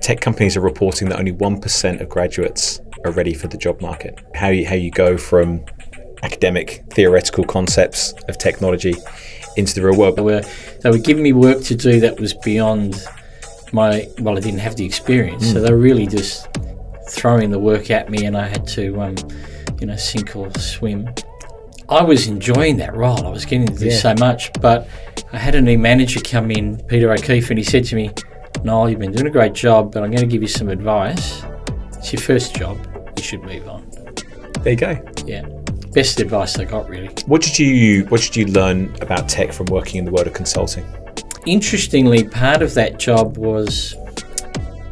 tech companies are reporting that only 1% of graduates are ready for the job market. How you go from academic, theoretical concepts of technology into the real world. They were giving me work to do that was beyond I didn't have the experience, so they were really just throwing the work at me, and I had to, sink or swim. I was enjoying that role. I was getting to do so much, but I had a new manager come in, Peter O'Keefe, and he said to me, "Noel, you've been doing a great job, but I'm going to give you some advice. It's your first job. You should move on." There you go. Yeah, best advice I got, really. What did you learn about tech from working in the world of consulting? Interestingly, part of that job was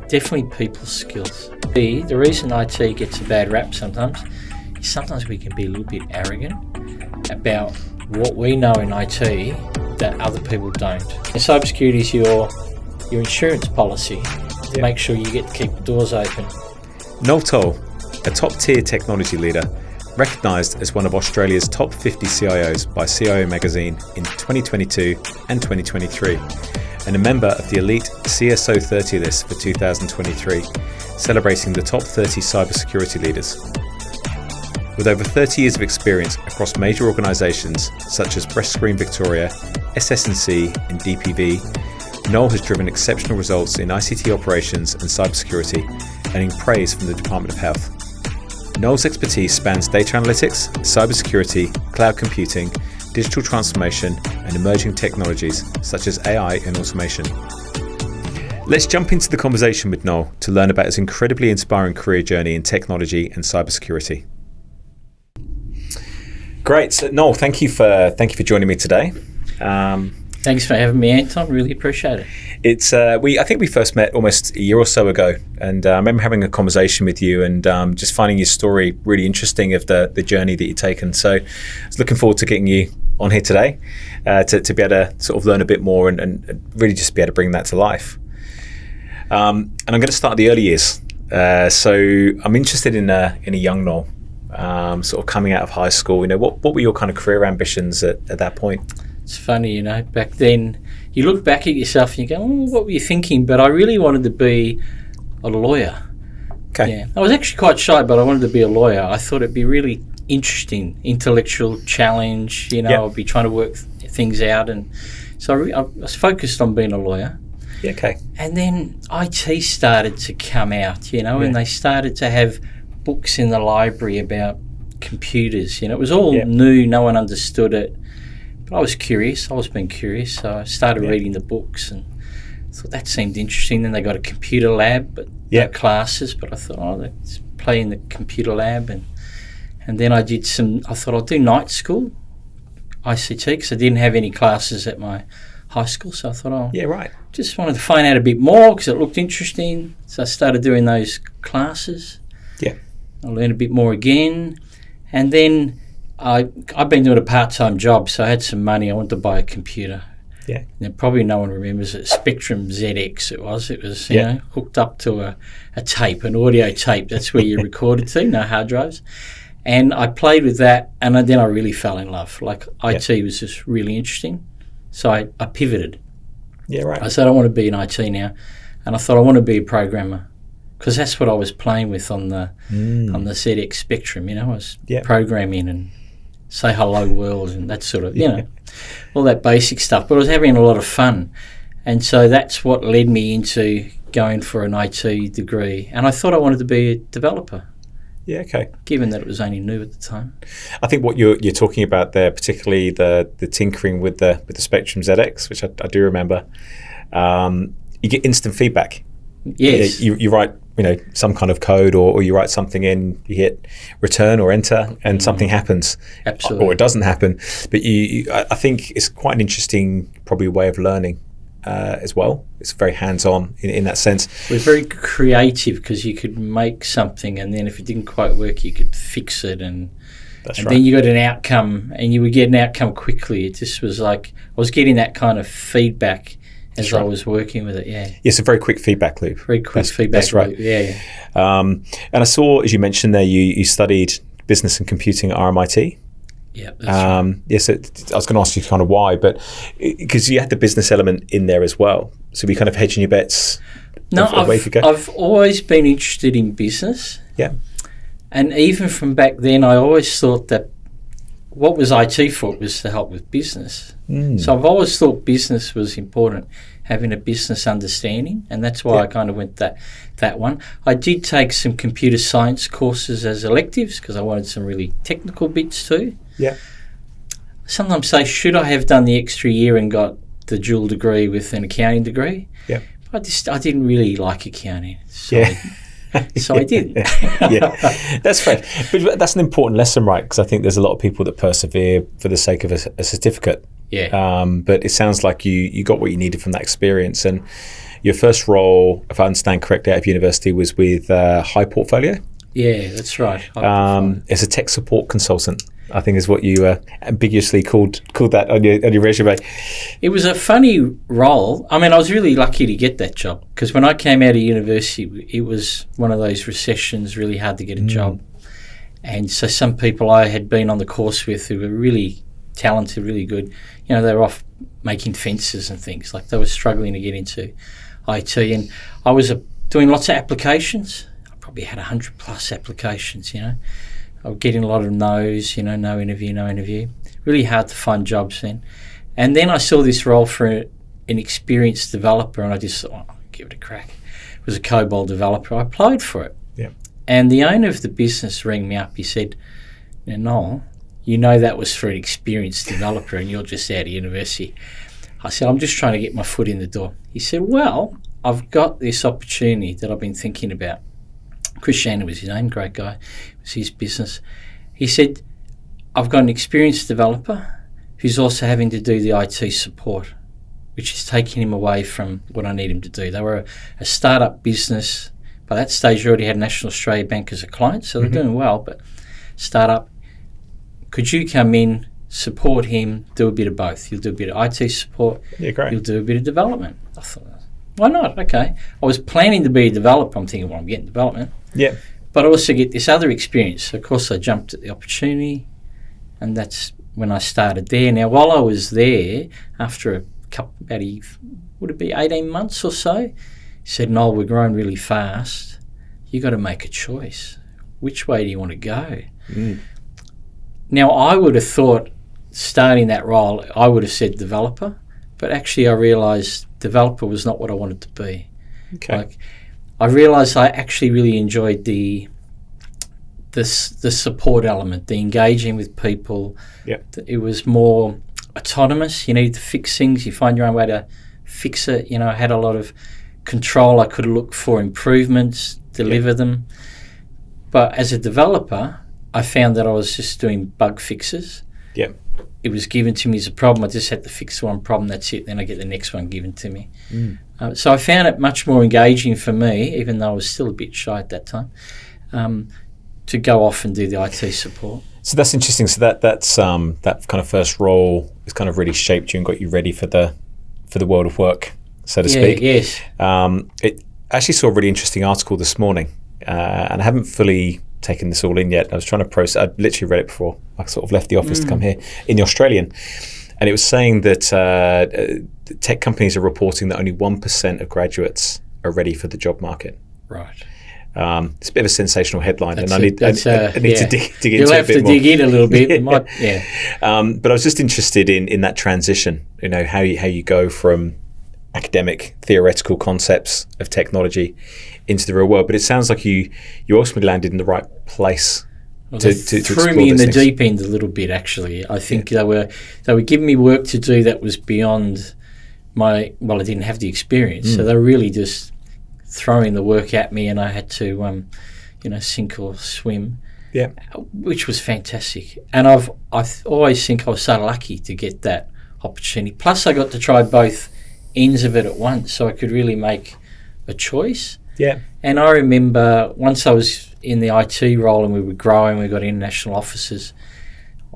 definitely people skills. The reason IT gets a bad rap sometimes is sometimes we can be a little bit arrogant about what we know in IT that other people don't. And cybersecurity is your insurance policy to make sure you get to keep the doors open. Noel Toal, a top-tier technology leader, recognised as one of Australia's top 50 CIOs by CIO magazine in 2022 and 2023, and a member of the elite CSO 30 list for 2023, celebrating the top 30 cybersecurity leaders. With over 30 years of experience across major organisations such as Brightscreen Victoria, SS&C and DPV, Noel has driven exceptional results in ICT operations and cybersecurity, earning praise from the Department of Health. Noel's expertise spans data analytics, cybersecurity, cloud computing, digital transformation, and emerging technologies such as AI and automation. Let's jump into the conversation with Noel to learn about his incredibly inspiring career journey in technology and cybersecurity. Great, so Noel, thank you for joining me today. Thanks for having me, Anton. Really appreciate it. I think we first met almost a year or so ago, and I remember having a conversation with you and just finding your story really interesting of the journey that you've taken. So I was looking forward to getting you on here today to be able to sort of learn a bit more and really just be able to bring that to life. And I'm going to start at the early years. So I'm interested in a young Noel, sort of coming out of high school. What were your kind of career ambitions at that point? It's funny, back then, you look back at yourself and you go, what were you thinking? But I really wanted to be a lawyer. Okay. Yeah. I was actually quite shy, but I wanted to be a lawyer. I thought it'd be really interesting, intellectual challenge. I'd be trying to work things out. And so I was focused on being a lawyer. Yeah, okay. And then IT started to come out, and they started to have books in the library about computers. It was all new, no one understood it. But I was curious. I always been curious, so I started reading the books and thought that seemed interesting. Then they got a computer lab, but no classes. But I thought, let's play in the computer lab, and then I thought I'll do night school, ICT, because I didn't have any classes at my high school. So I thought, just wanted to find out a bit more because it looked interesting. So I started doing those classes. Yeah, I learned a bit more again, and then I've been doing a part-time job, so I had some money. I wanted to buy a computer. Yeah. Now, probably no one remembers it. Spectrum ZX it was. It was, hooked up to a tape, an audio tape. That's where you recorded to, no hard drives. And I played with that, and then I really fell in love. Like, IT was just really interesting. So I pivoted. Yeah, right. I said, I want to be in IT now. And I thought I want to be a programmer, because that's what I was playing with on the ZX Spectrum. I was programming and say hello world and that sort of, all that basic stuff. But I was having a lot of fun. And so that's what led me into going for an IT degree. And I thought I wanted to be a developer. Yeah, okay. Given that it was only new at the time. I think what you're talking about there, particularly the tinkering with the Spectrum ZX, which I do remember, you get instant feedback. Yes. You write some kind of code or you write something in, you hit return or enter and something happens. Absolutely. Or it doesn't happen. But I think it's quite an interesting probably way of learning as well. It's very hands-on in that sense. It was very creative because you could make something and then if it didn't quite work you could fix it and then you got an outcome and you would get an outcome quickly. It just was like I was getting that kind of feedback as I was working with it, It's a very quick feedback loop. Very quick feedback loop, yeah. And I saw, as you mentioned there, you studied business and computing at RMIT. Yeah, that's right. Yes, I was going to ask you kind of why, but because you had the business element in there as well. So we kind of hedging your bets No, of where you could go? I've always been interested in business. Yeah. And even from back then, I always thought that what was IT for was to help with business. So I've always thought business was important, having a business understanding, and that's why I kind of went that one. I did take some computer science courses as electives because I wanted some really technical bits too. Yeah. Sometimes say, should I have done the extra year and got the dual degree with an accounting degree? Yeah. I didn't really like accounting. So so I didn't. Yeah, that's fair. But that's an important lesson, right? Because I think there's a lot of people that persevere for the sake of a certificate. Yeah. But it sounds like you got what you needed from that experience. And your first role, if I understand correctly, out of university was with Hiportfolio. Yeah, that's right. As a tech support consultant, I think is what you ambiguously called that on your resume. It was a funny role. I mean, I was really lucky to get that job because when I came out of university, it was one of those recessions, really hard to get a job. And so some people I had been on the course with who were really talented, really good, they were off making fences and things. Like they were struggling to get into IT. And I was doing lots of applications. I probably had 100 plus applications, I was getting a lot of no's, no interview. Really hard to find jobs then. And then I saw this role for an experienced developer and I just thought, I'll give it a crack. It was a COBOL developer. I applied for it. Yeah. And the owner of the business rang me up. He said, Noel, that was for an experienced developer and you're just out of university. I said, I'm just trying to get my foot in the door. He said, well, I've got this opportunity that I've been thinking about. Chris Shannon was his name, great guy. It was his business. He said, I've got an experienced developer who's also having to do the IT support, which is taking him away from what I need him to do. They were a startup business. By that stage, you already had National Australia Bank as a client, so they're doing well, but startup. Could you come in, support him, do a bit of both? You'll do a bit of IT support. Yeah, great. You'll do a bit of development. I thought, why not? Okay. I was planning to be a developer. I'm thinking, well, I'm getting development. Yeah. But I also get this other experience. So of course, I jumped at the opportunity, and that's when I started there. Now, while I was there, after would it be 18 months or so, he said, Noel, we're growing really fast. You got to make a choice. Which way do you want to go? Now, I would have thought, starting that role, I would have said developer, but actually I realised developer was not what I wanted to be. Okay. I realised I actually really enjoyed the support element, the engaging with people. Yep. It was more autonomous. You need to fix things. You find your own way to fix it. I had a lot of control. I could look for improvements, deliver them. But as a developer, I found that I was just doing bug fixes. Yep. It was given to me as a problem. I just had to fix one problem. That's it. Then I get the next one given to me. So I found it much more engaging for me, even though I was still a bit shy at that time, to go off and do the IT support. So that's interesting. So that's that kind of first role has kind of really shaped you and got you ready for the world of work, so to speak. Yes. It actually saw a really interesting article this morning, and I haven't fully taken this all in yet. I was trying to process. I'd literally read it before I sort of left the office to come here in the Australian, and it was saying that tech companies are reporting that only 1% of graduates are ready for the job market. Right. It's a bit of a sensational headline, and I need to dig into You'll it have a bit to more. dig in a little bit. But I was just interested in that transition. How you go from academic theoretical concepts of technology into the real world. But it sounds like you ultimately landed in the right place. To threw me in the deep end a little bit. Actually, I think they were giving me work to do that was beyond I didn't have the experience, so they were really just throwing the work at me, and I had to, sink or swim. Yeah, which was fantastic. And I always think I was so lucky to get that opportunity. Plus, I got to try both ends of it at once, so I could really make a choice. Yeah. And I remember once I was in the IT role and we were growing, we got international offices.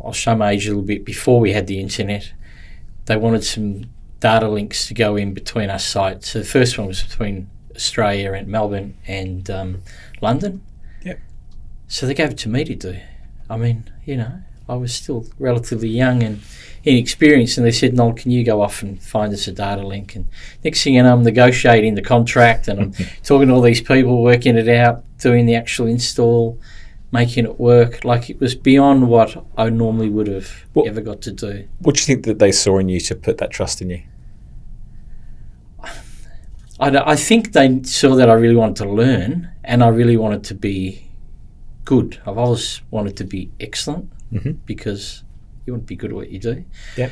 I'll show my age a little bit. Before we had the internet, they wanted some data links to go in between our sites. So the first one was between Australia and Melbourne and London. Yep. So they gave it to me to do. I mean, I was still relatively young and inexperienced, and they said, Noel, can you go off and find us a data link? And next thing you know, I'm negotiating the contract, and I'm talking to all these people, working it out, doing the actual install, making it work. Like, it was beyond what I normally would have ever got to do. What do you think that they saw in you to put that trust in you? I think they saw that I really wanted to learn, and I really wanted to be good. I've always wanted to be excellent, because you want to be good at what you do. Yeah.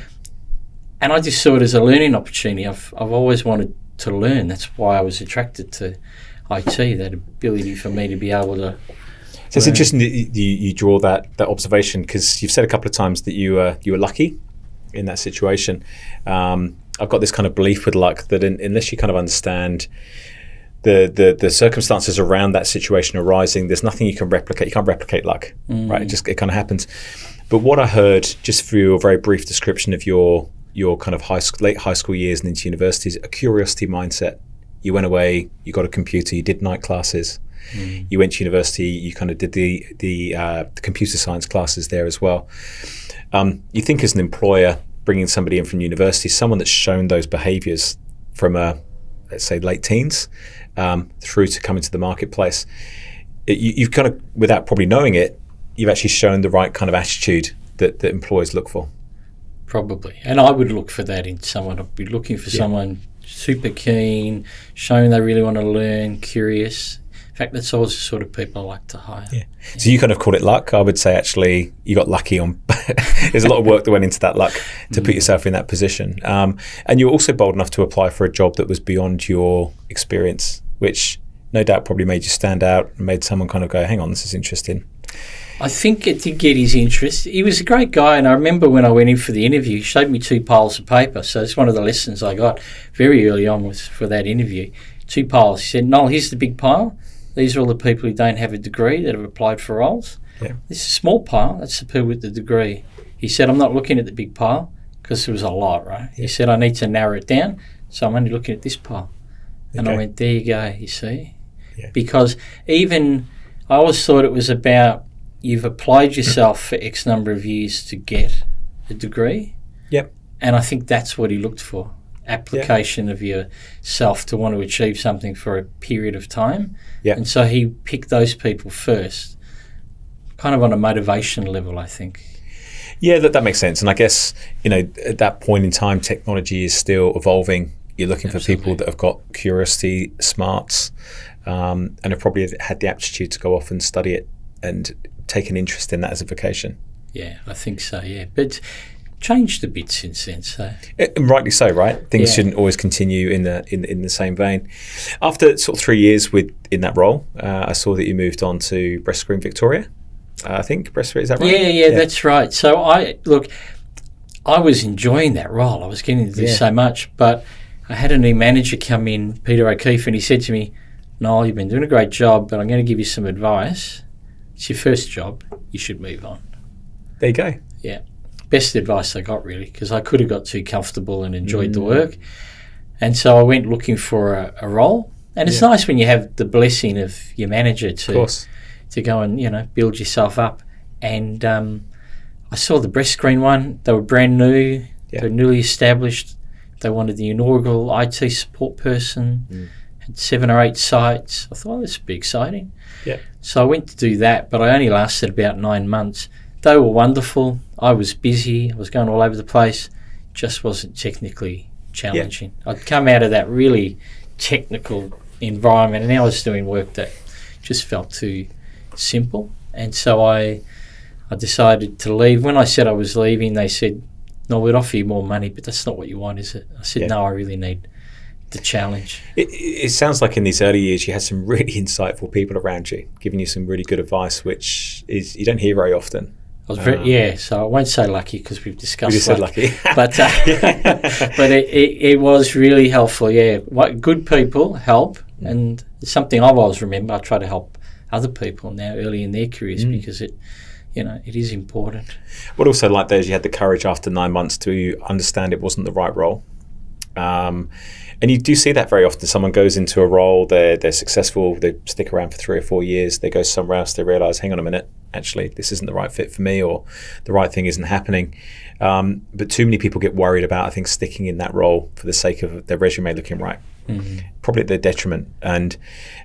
And I just saw it as a learning opportunity. I've always wanted to learn. That's why I was attracted to IT, that ability for me to be able to. So it's interesting that you draw that observation, because you've said a couple of times that you were lucky in that situation. I've got this kind of belief with luck that unless you kind of understand the circumstances around that situation arising, there's nothing you can replicate. You can't replicate luck, right? It kind of happens. But what I heard, just through your very brief description of your kind of late high school years and into universities, a curiosity mindset. You went away, you got a computer, you did night classes. You went to university, you kind of did the computer science classes there as well. You think as an employer, bringing somebody in from university, someone that's shown those behaviours from let's say late teens through to coming to the marketplace, you've kind of, without probably knowing it, you've actually shown the right kind of attitude that employers look for. Probably. And I would look for that in someone. I'd be looking for someone super keen, showing they really want to learn, curious. In fact, that's always the sort of people I like to hire. Yeah. So you kind of called it luck. I would say actually you got lucky on. There's a lot of work that went into that luck to put yourself in that position. And you were also bold enough to apply for a job that was beyond your experience, which no doubt probably made you stand out and made someone kind of go, hang on, this is interesting. I think it did get his interest. He was a great guy, and I remember when I went in for the interview, he showed me 2 piles of paper. So it's one of the lessons I got very early on was for that interview. 2 piles. He said, Noel, here's the big pile. These are all the people who don't have a degree that have applied for roles. Yeah. This is a small pile. That's the people with the degree. He said, I'm not looking at the big pile because there was a lot, right? He said, I need to narrow it down, so I'm only looking at this pile. And I went, there you go, you see. Yeah. Because even I always thought it was about you've applied yourself for X number of years to get a degree. Yep. And I think that's what he looked for, application of yourself to want to achieve something for a period of time. Yep. And so he picked those people first, kind of on a motivation level, I think. Yeah, that makes sense. And I guess, at that point in time, technology is still evolving. You're looking for people that have got curiosity, smarts, and have probably had the aptitude to go off and study it and take an interest in that as a vocation. Yeah, I think so, But changed a bit since then. So. And rightly so, right? Things shouldn't always continue in the same vein. After sort of 3 years in that role, I saw that you moved on to Brightscreen Victoria. I think Brightscreen, is that right? Yeah, that's right. So I was enjoying that role. I was getting to do so much, but I had a new manager come in, Peter O'Keefe, and he said to me, Noel, you've been doing a great job, but I'm going to give you some advice. It's your first job. You should move on. There you go. Yeah. Best advice I got, really, because I could have got too comfortable and enjoyed the work. And so I went looking for a role. And it's nice when you have the blessing of your manager to go and, build yourself up. And I saw the Brightscreen one. They were brand new. They were newly established. They wanted the inaugural IT support person. Had 7 or 8 sites. I thought, this would be exciting. Yeah. So I went to do that, but I only lasted about 9 months. They were wonderful. I was busy. I was going all over the place. Just wasn't technically challenging. I'd come out of that really technical environment, and now I was doing work that just felt too simple. And so I decided to leave. When I said I was leaving, they said, no, we'd offer you more money, but that's not what you want, is it? I said, no, I really need the challenge. It sounds like in these early years you had some really insightful people around you, giving you some really good advice, which is you don't hear very often. I was so I won't say lucky because we've discussed. You said lucky, but but it was really helpful. Yeah, good people help, and it's something I've always remembered. I try to help other people now early in their careers because it is important. What also like there is you had the courage after 9 months to understand it wasn't the right role. And you do see that very often. Someone goes into a role, they're successful, they stick around for 3 or 4 years, they go somewhere else, they realise, hang on a minute, actually this isn't the right fit for me, or the right thing isn't happening. But too many people get worried about, I think, sticking in that role for the sake of their resume looking right. Probably at their detriment. And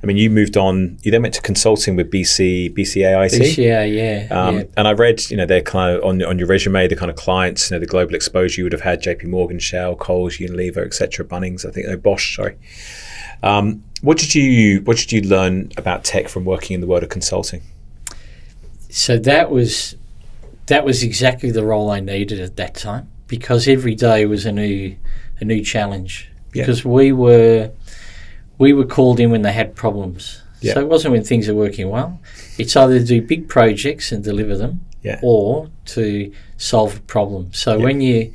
I mean, you moved on, you then went to consulting with BCAIT. BCA, And I read, they're kind of on your resume, the kind of clients, the global exposure you would have had: JP Morgan, Shell, Coles, Unilever, etc., Bunnings, I think, Bosch, sorry. What did you learn about tech from working in the world of consulting? So that was exactly the role I needed at that time, because every day was a new challenge. Because we were called in when they had problems. So it wasn't when things are working well. It's either to do big projects and deliver them, or to solve a problem. So when you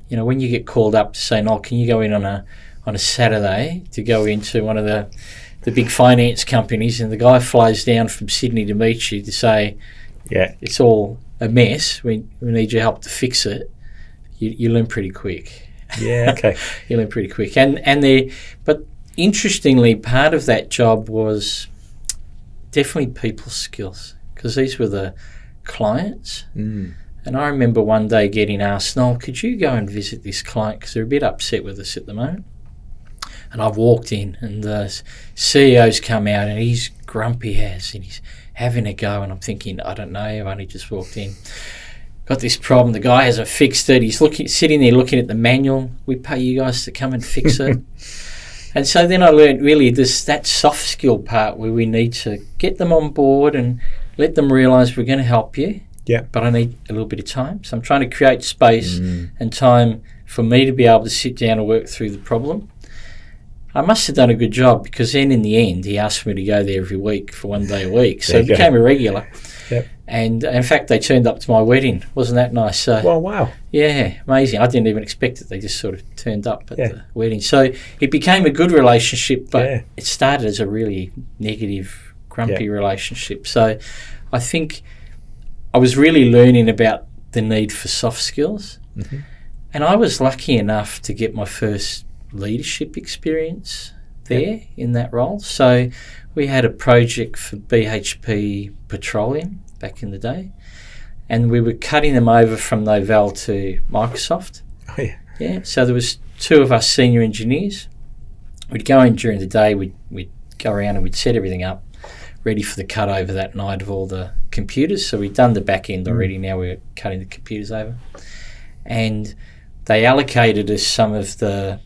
get called up to say, "No, can you go in on a Saturday to go into one of the big finance companies," and the guy flies down from Sydney to meet you to say, it's all a mess, we need your help to fix it, you learn pretty quick. Okay. You learn pretty quick. But interestingly, part of that job was definitely people skills, because these were the clients. And I remember one day getting asked, "Noel, could you go and visit this client, because they're a bit upset with us at the moment?" And I've walked in, and the CEO's come out, and he's grumpy and he's having a go, and I'm thinking, I don't know, I've only just walked in. Got this problem, the guy hasn't fixed it, he's sitting there looking at the manual, we pay you guys to come and fix it. And so then I learned really that soft skill part, where we need to get them on board and let them realise we're going to help you, but I need a little bit of time. So I'm trying to create space and time for me to be able to sit down and work through the problem. I must have done a good job, because then in the end he asked me to go there every week for 1 day a week. So it became a regular. And in fact, they turned up to my wedding. Wasn't that nice? So, well, wow. Yeah, amazing. I didn't even expect it. They just sort of turned up at the wedding. So it became a good relationship, but it started as a really negative, grumpy relationship. So I think I was really learning about the need for soft skills. And I was lucky enough to get my first leadership experience there in that role. So we had a project for BHP Petroleum back in the day, and we were cutting them over from Noel to Microsoft. So there was 2 of us senior engineers. We'd go in during the day, we'd go around and we'd set everything up ready for the cut over that night of all the computers. So we'd done the back end already, now we're cutting the computers over. And they allocated us some of the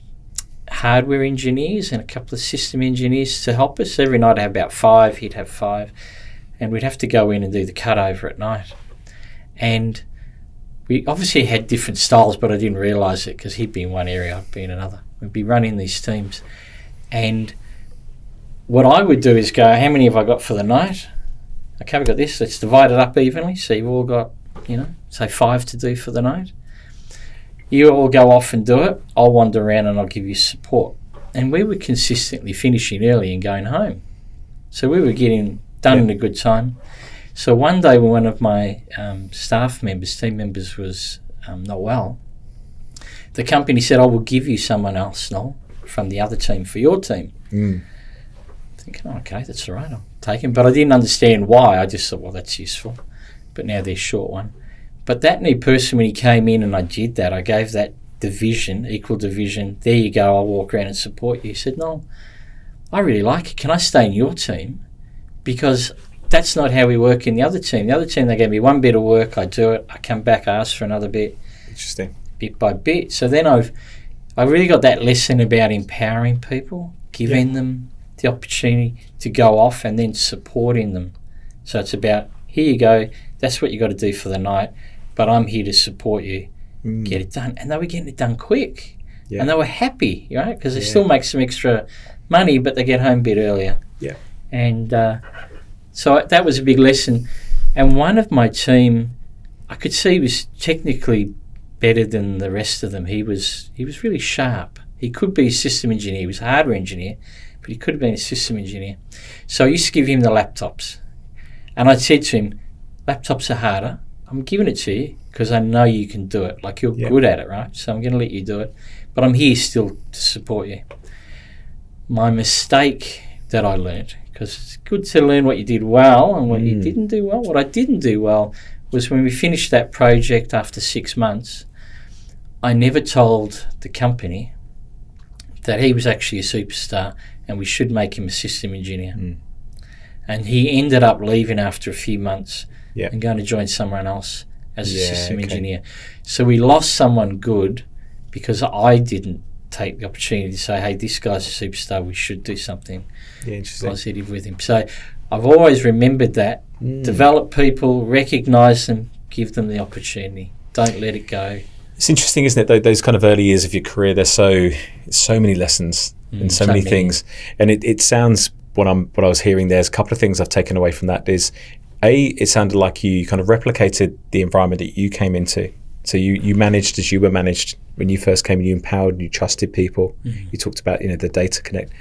hardware engineers and a couple of system engineers to help us. Every night I had about 5, he'd have 5, and we'd have to go in and do the cutover at night. And we obviously had different styles, but I didn't realise it, because he'd be in one area, I'd be in another. We'd be running these teams. And what I would do is go, how many have I got for the night? Okay, we've got this, let's divide it up evenly. So you've all got, say 5 to do for the night. You all go off and do it. I'll wander around and I'll give you support. And we were consistently finishing early and going home. So we were getting done in a good time. So one day when one of my team members was not well, the company said, "I will give you someone else, Noel, from the other team for your team." Thinking, okay, that's all right, I'll take him. But I didn't understand why. I just thought, well, that's useful. But now they're short one. But that new person, when he came in and I did that, I gave that division, equal division, there you go, I'll walk around and support you. He said, "No, I really like it. Can I stay in your team? Because that's not how we work in the other team. The other team, they gave me one bit of work, I do it, I come back, I ask for another bit." Interesting. Bit by bit. So then I really got that lesson about empowering people, giving them the opportunity to go off and then supporting them. So it's about, here you go, that's what you got to do for the night, but I'm here to support you. Get it done. And they were getting it done quick. And they were happy, right? Because they still make some extra money, but they get home a bit earlier. And so that was a big lesson. And one of my team, I could see was technically better than the rest of them. He was really sharp. He could be a system engineer. He was a hardware engineer, but he could have been a system engineer. So I used to give him the laptops. And I said to him, "Laptops are harder. I'm giving it to you because I know you can do it. Like, you're good at it, right? So I'm going to let you do it. But I'm here still to support you." My mistake that I learnt, because because it's good to learn what you did well and what you didn't do well. What I didn't do well was when we finished that project after 6 months, I never told the company that he was actually a superstar and we should make him a system engineer. And he ended up leaving after a few months and going to join someone else as a system engineer. So we lost someone good because I didn't take the opportunity to say, hey, this guy's a superstar, we should do something positive with him. So I've always remembered that. Develop people, recognise them, give them the opportunity. Don't let it go. It's interesting, isn't it? Those kind of early years of your career, there's so many lessons and so many things. And it sounds, what I was hearing, there's a couple of things I've taken away from that is, it sounded like you kind of replicated the environment that you came into. So you managed as you were managed when you first came. You empowered, you trusted people. You talked about the Data Connect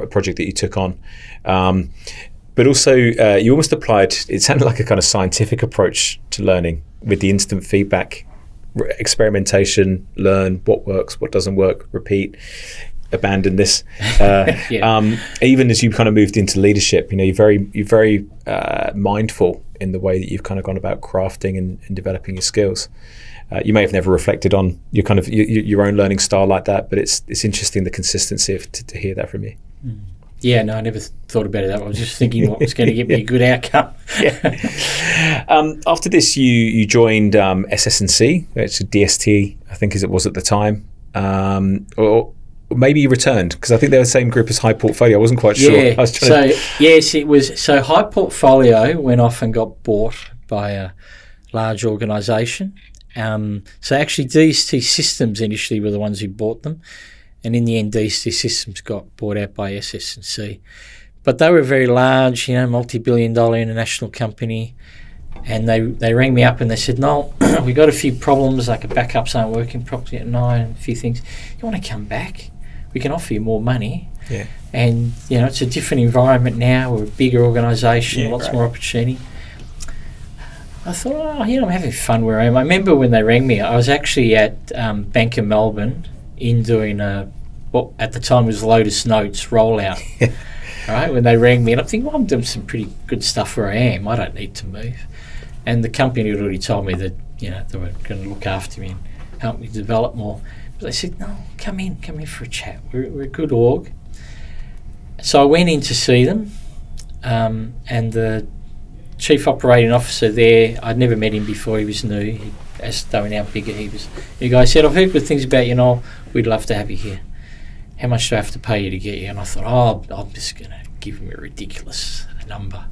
project that you took on, but also you almost applied. It sounded like a kind of scientific approach to learning with the instant feedback, experimentation, learn what works, what doesn't work, repeat, abandon this. Even as you kind of moved into leadership, you're very mindful in the way that you've kind of gone about crafting and developing your skills. You may have never reflected on your kind of your own learning style like that, but it's interesting, the consistency to hear that from you. Yeah, no, I never thought about it that way. I was just thinking what was going to get me a good outcome. After this, you joined SS&C, it's a DST, I think as it was at the time, or maybe you returned, because I think they were the same group as Hiportfolio. I wasn't quite sure. Yes, it was. So Hiportfolio went off and got bought by a large organisation. So actually DST Systems initially were the ones who bought them, and in the end DST Systems got bought out by SS&C. But they were a very large, multi-billion-dollar international company, and they rang me up and they said, Noel, we got a few problems, like backups aren't working properly at night and a few things. You want to come back? We can offer you more money. And it's a different environment now. We're a bigger organisation, lots more opportunity. I thought, I'm having fun where I am. I remember when they rang me, I was actually at Bank of Melbourne in doing what at the time was Lotus Notes rollout. Right, when they rang me, and I'm thinking, I'm doing some pretty good stuff where I am. I don't need to move. And the company had already told me that they were going to look after me and help me develop more. But they said, no, come in for a chat. We're a good org. So I went in to see them, and the chief operating officer there, I'd never met him before. He was new. As they were now bigger, the guy said, I've heard good things about you, Noel. We'd love to have you here. How much do I have to pay you to get you? And I thought, I'm just going to give him a ridiculous number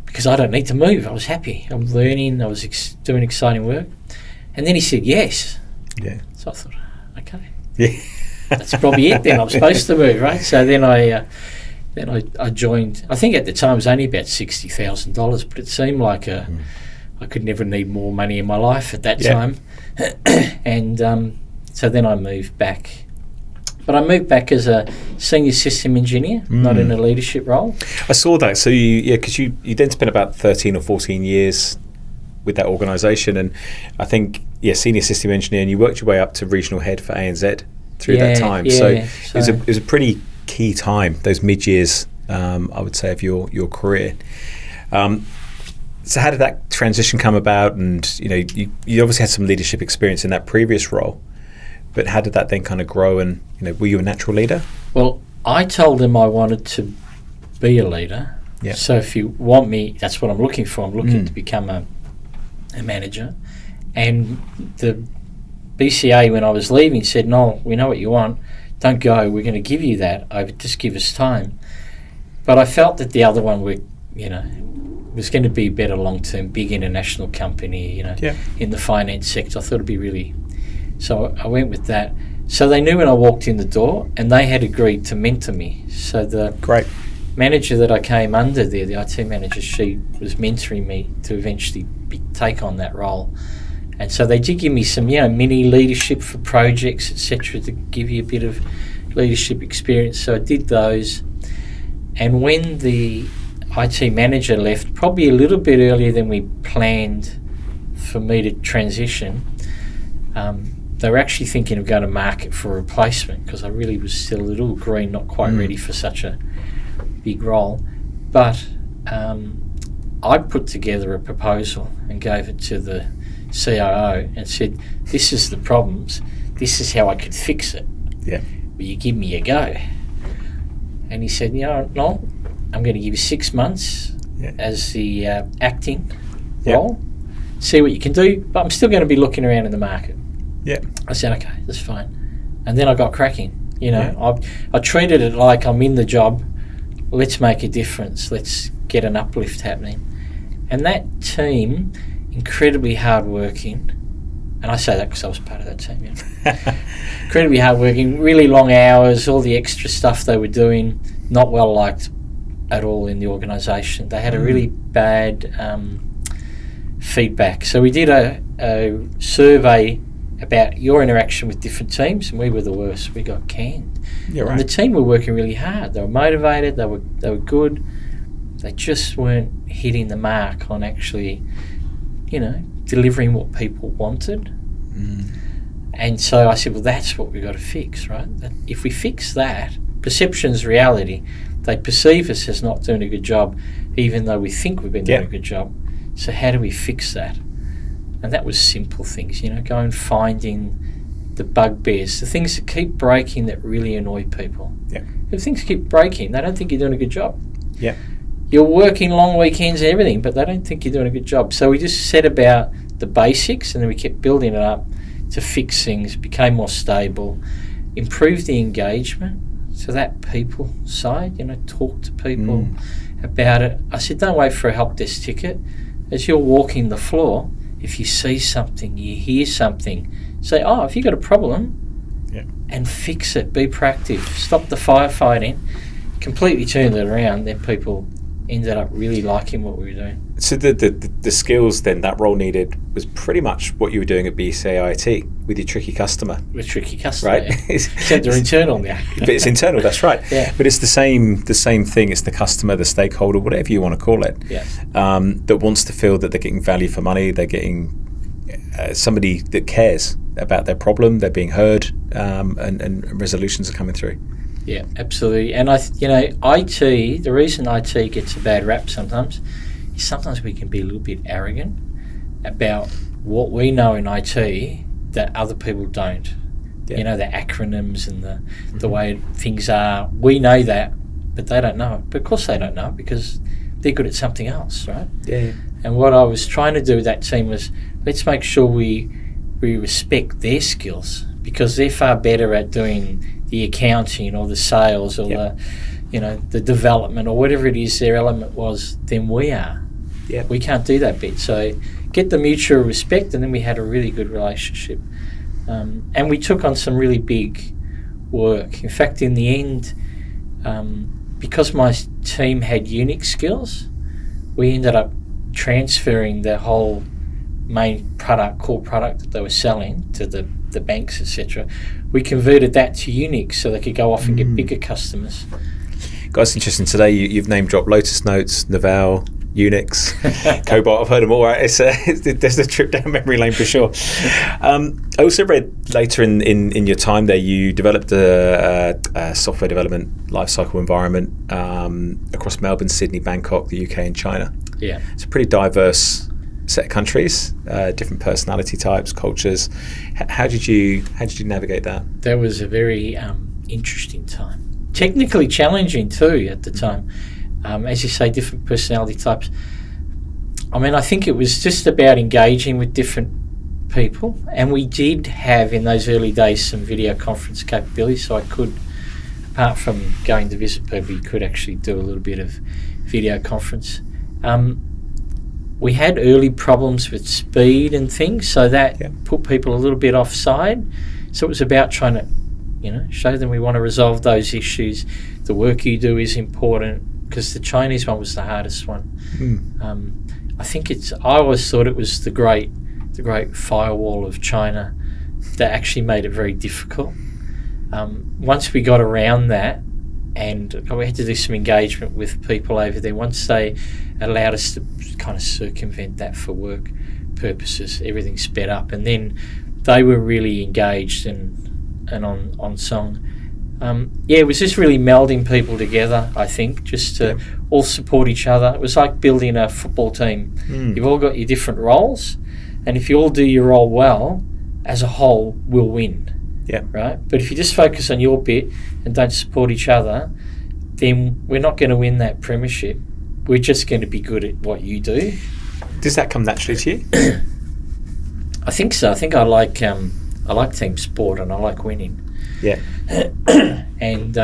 because I don't need to move. I was happy. I'm learning. I was doing exciting work. And then he said yes. So I thought, okay. That's probably it then. I'm supposed to move, right? So then I joined. I think at the time it was only about $60,000, but it seemed like I could never need more money in my life at that time. And so then I moved back. But I moved back as a senior system engineer, not in a leadership role. I saw that. So because you then spent about 13 or 14 years with that organisation, and I think senior system engineer, and you worked your way up to regional head for ANZ through that time. So it was a pretty key time, those mid years, I would say, of your career. So how did that transition come about? And you obviously had some leadership experience in that previous role. But how did that then kind of grow, and were you a natural leader? Well, I told them I wanted to be a leader. So if you want me, that's what I'm looking for. I'm looking to become a manager. And the BCA, when I was leaving, said, no, we know what you want. Don't go. We're going to give you that. Just give us time. But I felt that the other one was going to be a better long-term, big international company, in the finance sector. I thought it'd be really... So I went with that. So they knew when I walked in the door, and they had agreed to mentor me. So the manager that I came under there, the IT manager, she was mentoring me to eventually take on that role. And so they did give me some, mini leadership for projects, etc., to give you a bit of leadership experience. So I did those. And when the IT manager left, probably a little bit earlier than we planned for me to transition, they were actually thinking of going to market for a replacement because I really was still a little green, not quite ready for such a big role. But I put together a proposal and gave it to the CIO and said, this is the problems, this is how I could fix it. Yeah. Will you give me a go? And he said, no, I'm going to give you 6 months as the acting role, see what you can do, but I'm still going to be looking around in the market. Yeah. I said, okay, that's fine. And then I got cracking. I treated it like I'm in the job, let's make a difference, let's get an uplift happening. And that team, incredibly hardworking, and I say that because I was part of that team, incredibly hardworking, really long hours, all the extra stuff they were doing, not well liked at all in the organisation. They had a really bad feedback. So we did a survey about your interaction with different teams, and we were the worst. We got canned. Yeah, right. And the team were working really hard. They were motivated. They were good. They just weren't hitting the mark on actually, delivering what people wanted. And so I said, well, that's what we've got to fix, right? If we fix that, perception's reality. They perceive us as not doing a good job, even though we think we've been doing a good job. So how do we fix that? And that was simple things, going finding the bugbears, the things that keep breaking that really annoy people. Yeah. If things keep breaking, they don't think you're doing a good job. Yeah. You're working long weekends and everything, but they don't think you're doing a good job. So we just set about the basics, and then we kept building it up to fix things, became more stable, improve the engagement, so that people side, talk to people about it. I said, don't wait for a help desk ticket. As you're walking the floor, if you see something, you hear something, say, oh, if you've got a problem, and fix it, be proactive, stop the firefighting, completely turned it around, then people ended up really liking what we were doing. So the skills then that role needed was pretty much what you were doing at BCAIT with your tricky customer. With tricky customer, right? Yeah. Except they're internal now. But it's internal, that's right. Yeah. But it's the same thing. It's the customer, the stakeholder, whatever you want to call it, that wants to feel that they're getting value for money. They're getting somebody that cares about their problem. They're being heard, and resolutions are coming through. Yeah, absolutely. And IT, the reason IT gets a bad rap sometimes is sometimes we can be a little bit arrogant about what we know in IT that other people don't. Yeah. The acronyms and the way things are. We know that, but they don't know it. But of course they don't know it because they're good at something else, right? Yeah. And what I was trying to do with that team was, let's make sure we respect their skills, because they're far better at doing the accounting or the sales or the development or whatever it is their element was than we are. Yeah. We can't do that bit. So get the mutual respect, and then we had a really good relationship. And we took on some really big work. In fact, in the end, because my team had unique skills, we ended up transferring the whole main core product that they were selling to the banks, etc. We converted that to Unix so they could go off and get bigger customers. Guys, interesting. Today you've name dropped Lotus Notes, Novell, Unix, Cobalt. I've heard them all. Right? There's a trip down memory lane for sure. I also read later in your time there you developed a software development lifecycle environment across Melbourne, Sydney, Bangkok, the UK, and China. Yeah, it's a pretty diverse set of countries, different personality types, cultures. How did you navigate that? That was a very interesting time. Technically challenging too at the time. As you say, different personality types. I think it was just about engaging with different people, and we did have in those early days some video conference capabilities, so I could, apart from going to visit people, you could actually do a little bit of video conference. We had early problems with speed and things, so that put people a little bit offside. So it was about trying to, show them we want to resolve those issues. The work you do is important, because the Chinese one was the hardest one. I always thought it was the great firewall of China that actually made it very difficult. Once we got around that, and we had to do some engagement with people over there, once they allowed us to kind of circumvent that for work purposes, everything sped up, and then they were really engaged and on song. It was just really melding people together, I think, just to all support each other. It was like building a football team. You've all got your different roles, and if you all do your role well, as a whole, we'll win. Yeah. Right? But if you just focus on your bit and don't support each other, then we're not going to win that premiership. We're just going to be good at what you do. Does that come naturally to you? I think so. I think I like team sport and I like winning. Yeah. And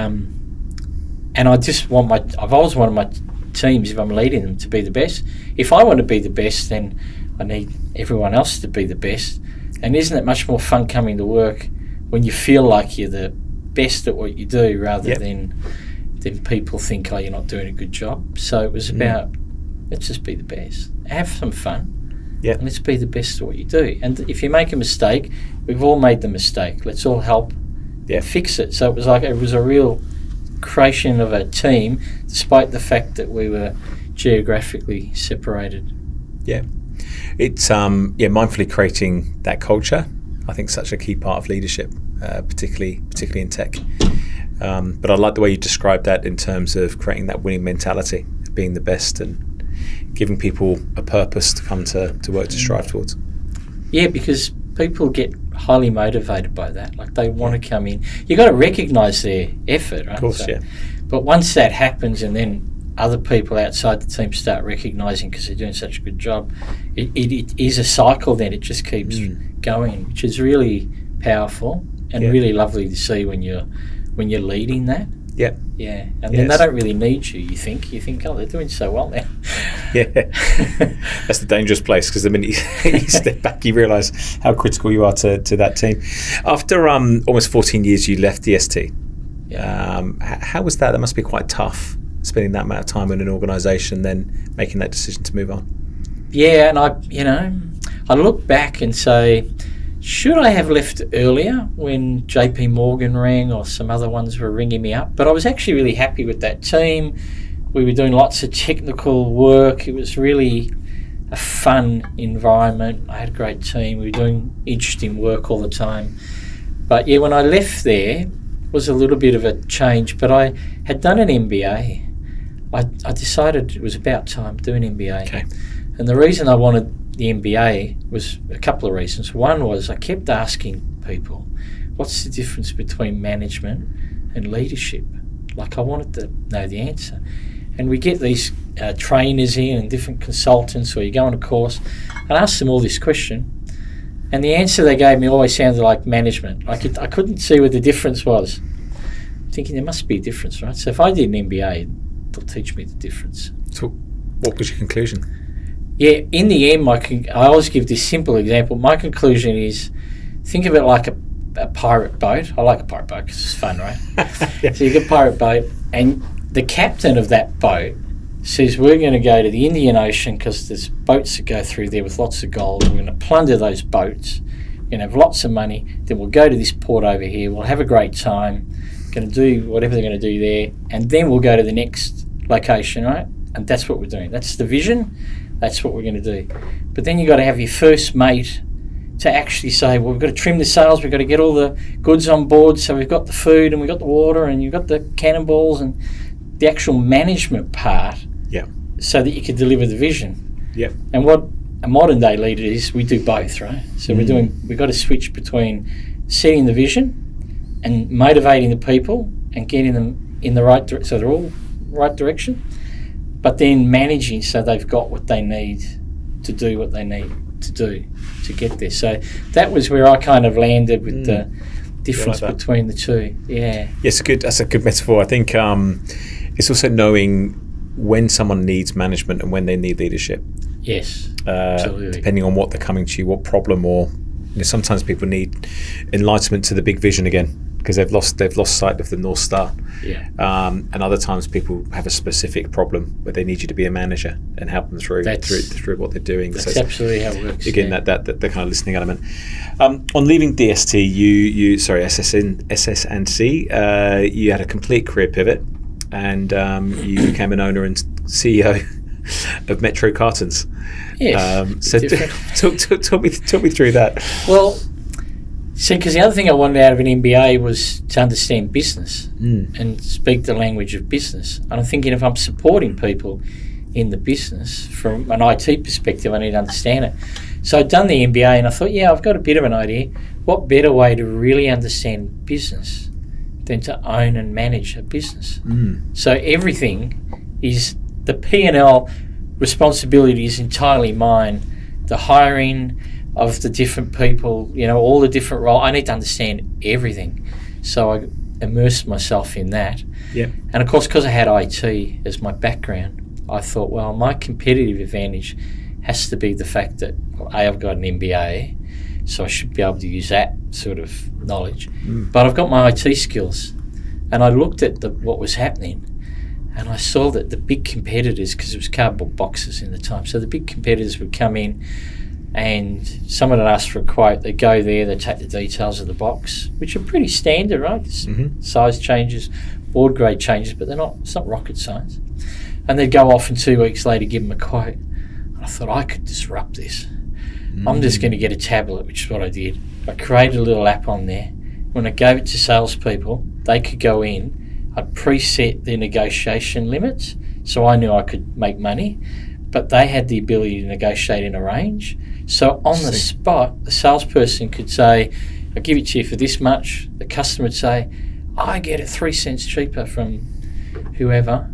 I just want I've always wanted my teams, if I'm leading them, to be the best. If I want to be the best, then I need everyone else to be the best. And isn't it much more fun coming to work when you feel like you're the best at what you do, rather than people think, oh, you're not doing a good job? So it was about, let's just be the best. Have some fun. Yeah. And let's be the best at what you do. And if you make a mistake, we've all made the mistake. Let's all help fix it. So it was a real creation of a team, despite the fact that we were geographically separated. Yeah. It's mindfully creating that culture. I think such a key part of leadership, particularly in tech. But I like the way you described that in terms of creating that winning mentality, being the best, and giving people a purpose to come to work to strive towards. Yeah, because people get highly motivated by that. Like, they want to come in. You've got to recognise their effort, right? Of course, But once that happens, and then other people outside the team start recognising, because they're doing such a good job, it is a cycle then. It just keeps going, which is really powerful and really lovely to see when you're leading that. Yeah. Yeah. And then they don't really need you, you think, oh, they're doing so well now. Yeah. That's the dangerous place, because the minute you step back, you realise how critical you are to that team. After almost 14 years, you left DST. Yeah. How was that? That must be quite tough, spending that amount of time in an organisation, then making that decision to move on. Yeah, and I look back and say, should I have left earlier when JP Morgan rang or some other ones were ringing me up? But I was actually really happy with that team. We were doing lots of technical work. It was really a fun environment. I had a great team. We were doing interesting work all the time. But when I left there, it was a little bit of a change. But I had done an MBA. I decided it was about time to do an MBA. Okay. And the reason I wanted the MBA was a couple of reasons. One was I kept asking people, what's the difference between management and leadership? Like, I wanted to know the answer. And we get these trainers in and different consultants, or you go on a course, and ask them all this question. And the answer they gave me always sounded like management. Like, I couldn't see what the difference was. I'm thinking there must be a difference, right? So if I did an MBA, they'll teach me the difference. So what was your conclusion? Yeah, in the end, I always give this simple example. My conclusion is, think of it like a pirate boat. I like a pirate boat because it's fun, right? Yeah. So you get a pirate boat, and the captain of that boat says, we're going to go to the Indian Ocean because there's boats that go through there with lots of gold. We're going to plunder those boats. We're going to have lots of money. Then we'll go to this port over here. We'll have a great time. Going to do whatever they're going to do there. And then we'll go to the next location, right? And that's what we're doing. That's the vision. That's what we're going to do. But then you've got to have your first mate to actually say, well, we've got to trim the sails, we've got to get all the goods on board, so we've got the food and we've got the water and you've got the cannonballs and the actual management part, so that you can deliver the vision. Yeah. And what a modern day leader is, we do both, right? So we've got to switch between setting the vision and motivating the people and getting them in the right direction, so they're all right direction, but then managing so they've got what they need to do what they need to do to get there. So that was where I kind of landed with the difference between the two. Yeah. Yes, that's a good metaphor. I think it's also knowing when someone needs management and when they need leadership. Yes, absolutely. Depending on what they're coming to you, what problem, or sometimes people need enlightenment to the big vision again, because they've lost sight of the North Star. Yeah. And other times people have a specific problem where they need you to be a manager and help them through what they're doing. That's so absolutely how it works. Again, that the kind of listening element. On leaving DST, you SS&C, you had a complete career pivot, and you became an owner and CEO of Metro Cartons. Yes. So talk me through that. Well, See, because the other thing I wanted out of an MBA was to understand business and speak the language of business. And I'm thinking if I'm supporting people in the business from an IT perspective, I need to understand it. So I'd done the MBA and I thought, I've got a bit of an idea. What better way to really understand business than to own and manage a business? So everything is, the P&L responsibility is entirely mine. The hiring of the different people, all the different roles. I need to understand everything. So I immersed myself in that. Yeah. And of course, because I had IT as my background, I thought, well, my competitive advantage has to be the fact that, I've got an MBA, so I should be able to use that sort of knowledge. But I've got my IT skills. And I looked at what was happening, and I saw that the big competitors, because it was cardboard boxes in the time, so the big competitors would come in and someone would ask for a quote, they'd go there, they'd take the details of the box, which are pretty standard, right? Size changes, board grade changes, but it's not rocket science. And they'd go off and 2 weeks later give them a quote. And I thought, I could disrupt this. I'm just going to get a tablet, which is what I did. I created a little app on there. When I gave it to salespeople, they could go in. I'd preset their negotiation limits, so I knew I could make money, but they had the ability to negotiate in a range. So on the spot, the salesperson could say, I'll give it to you for this much. The customer would say, I get it 3 cents cheaper from whoever.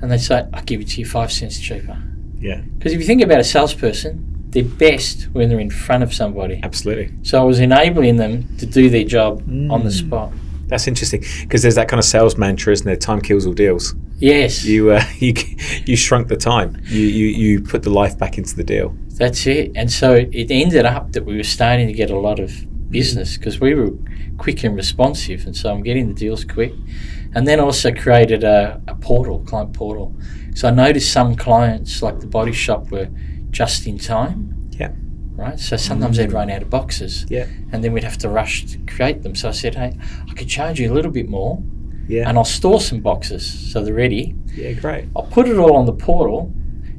And they'd say, I'll give it to you 5 cents cheaper. Yeah. Because if you think about a salesperson, they're best when they're in front of somebody. Absolutely. So I was enabling them to do their job on the spot. That's interesting, because there's that kind of sales mantra, isn't there? Time kills all deals. Yes. You shrunk the time. You put the life back into the deal. That's it. And so it ended up that we were starting to get a lot of business because we were quick and responsive, and so I'm getting the deals quick. And then also created a client portal. So I noticed some clients, like the body shop, were just in time. Yeah. Right? So sometimes they'd run out of boxes. Yeah. And then we'd have to rush to create them. So I said, hey, I could charge you a little bit more. Yeah. And I'll store some boxes so they're ready. Yeah, great. I'll put it all on the portal.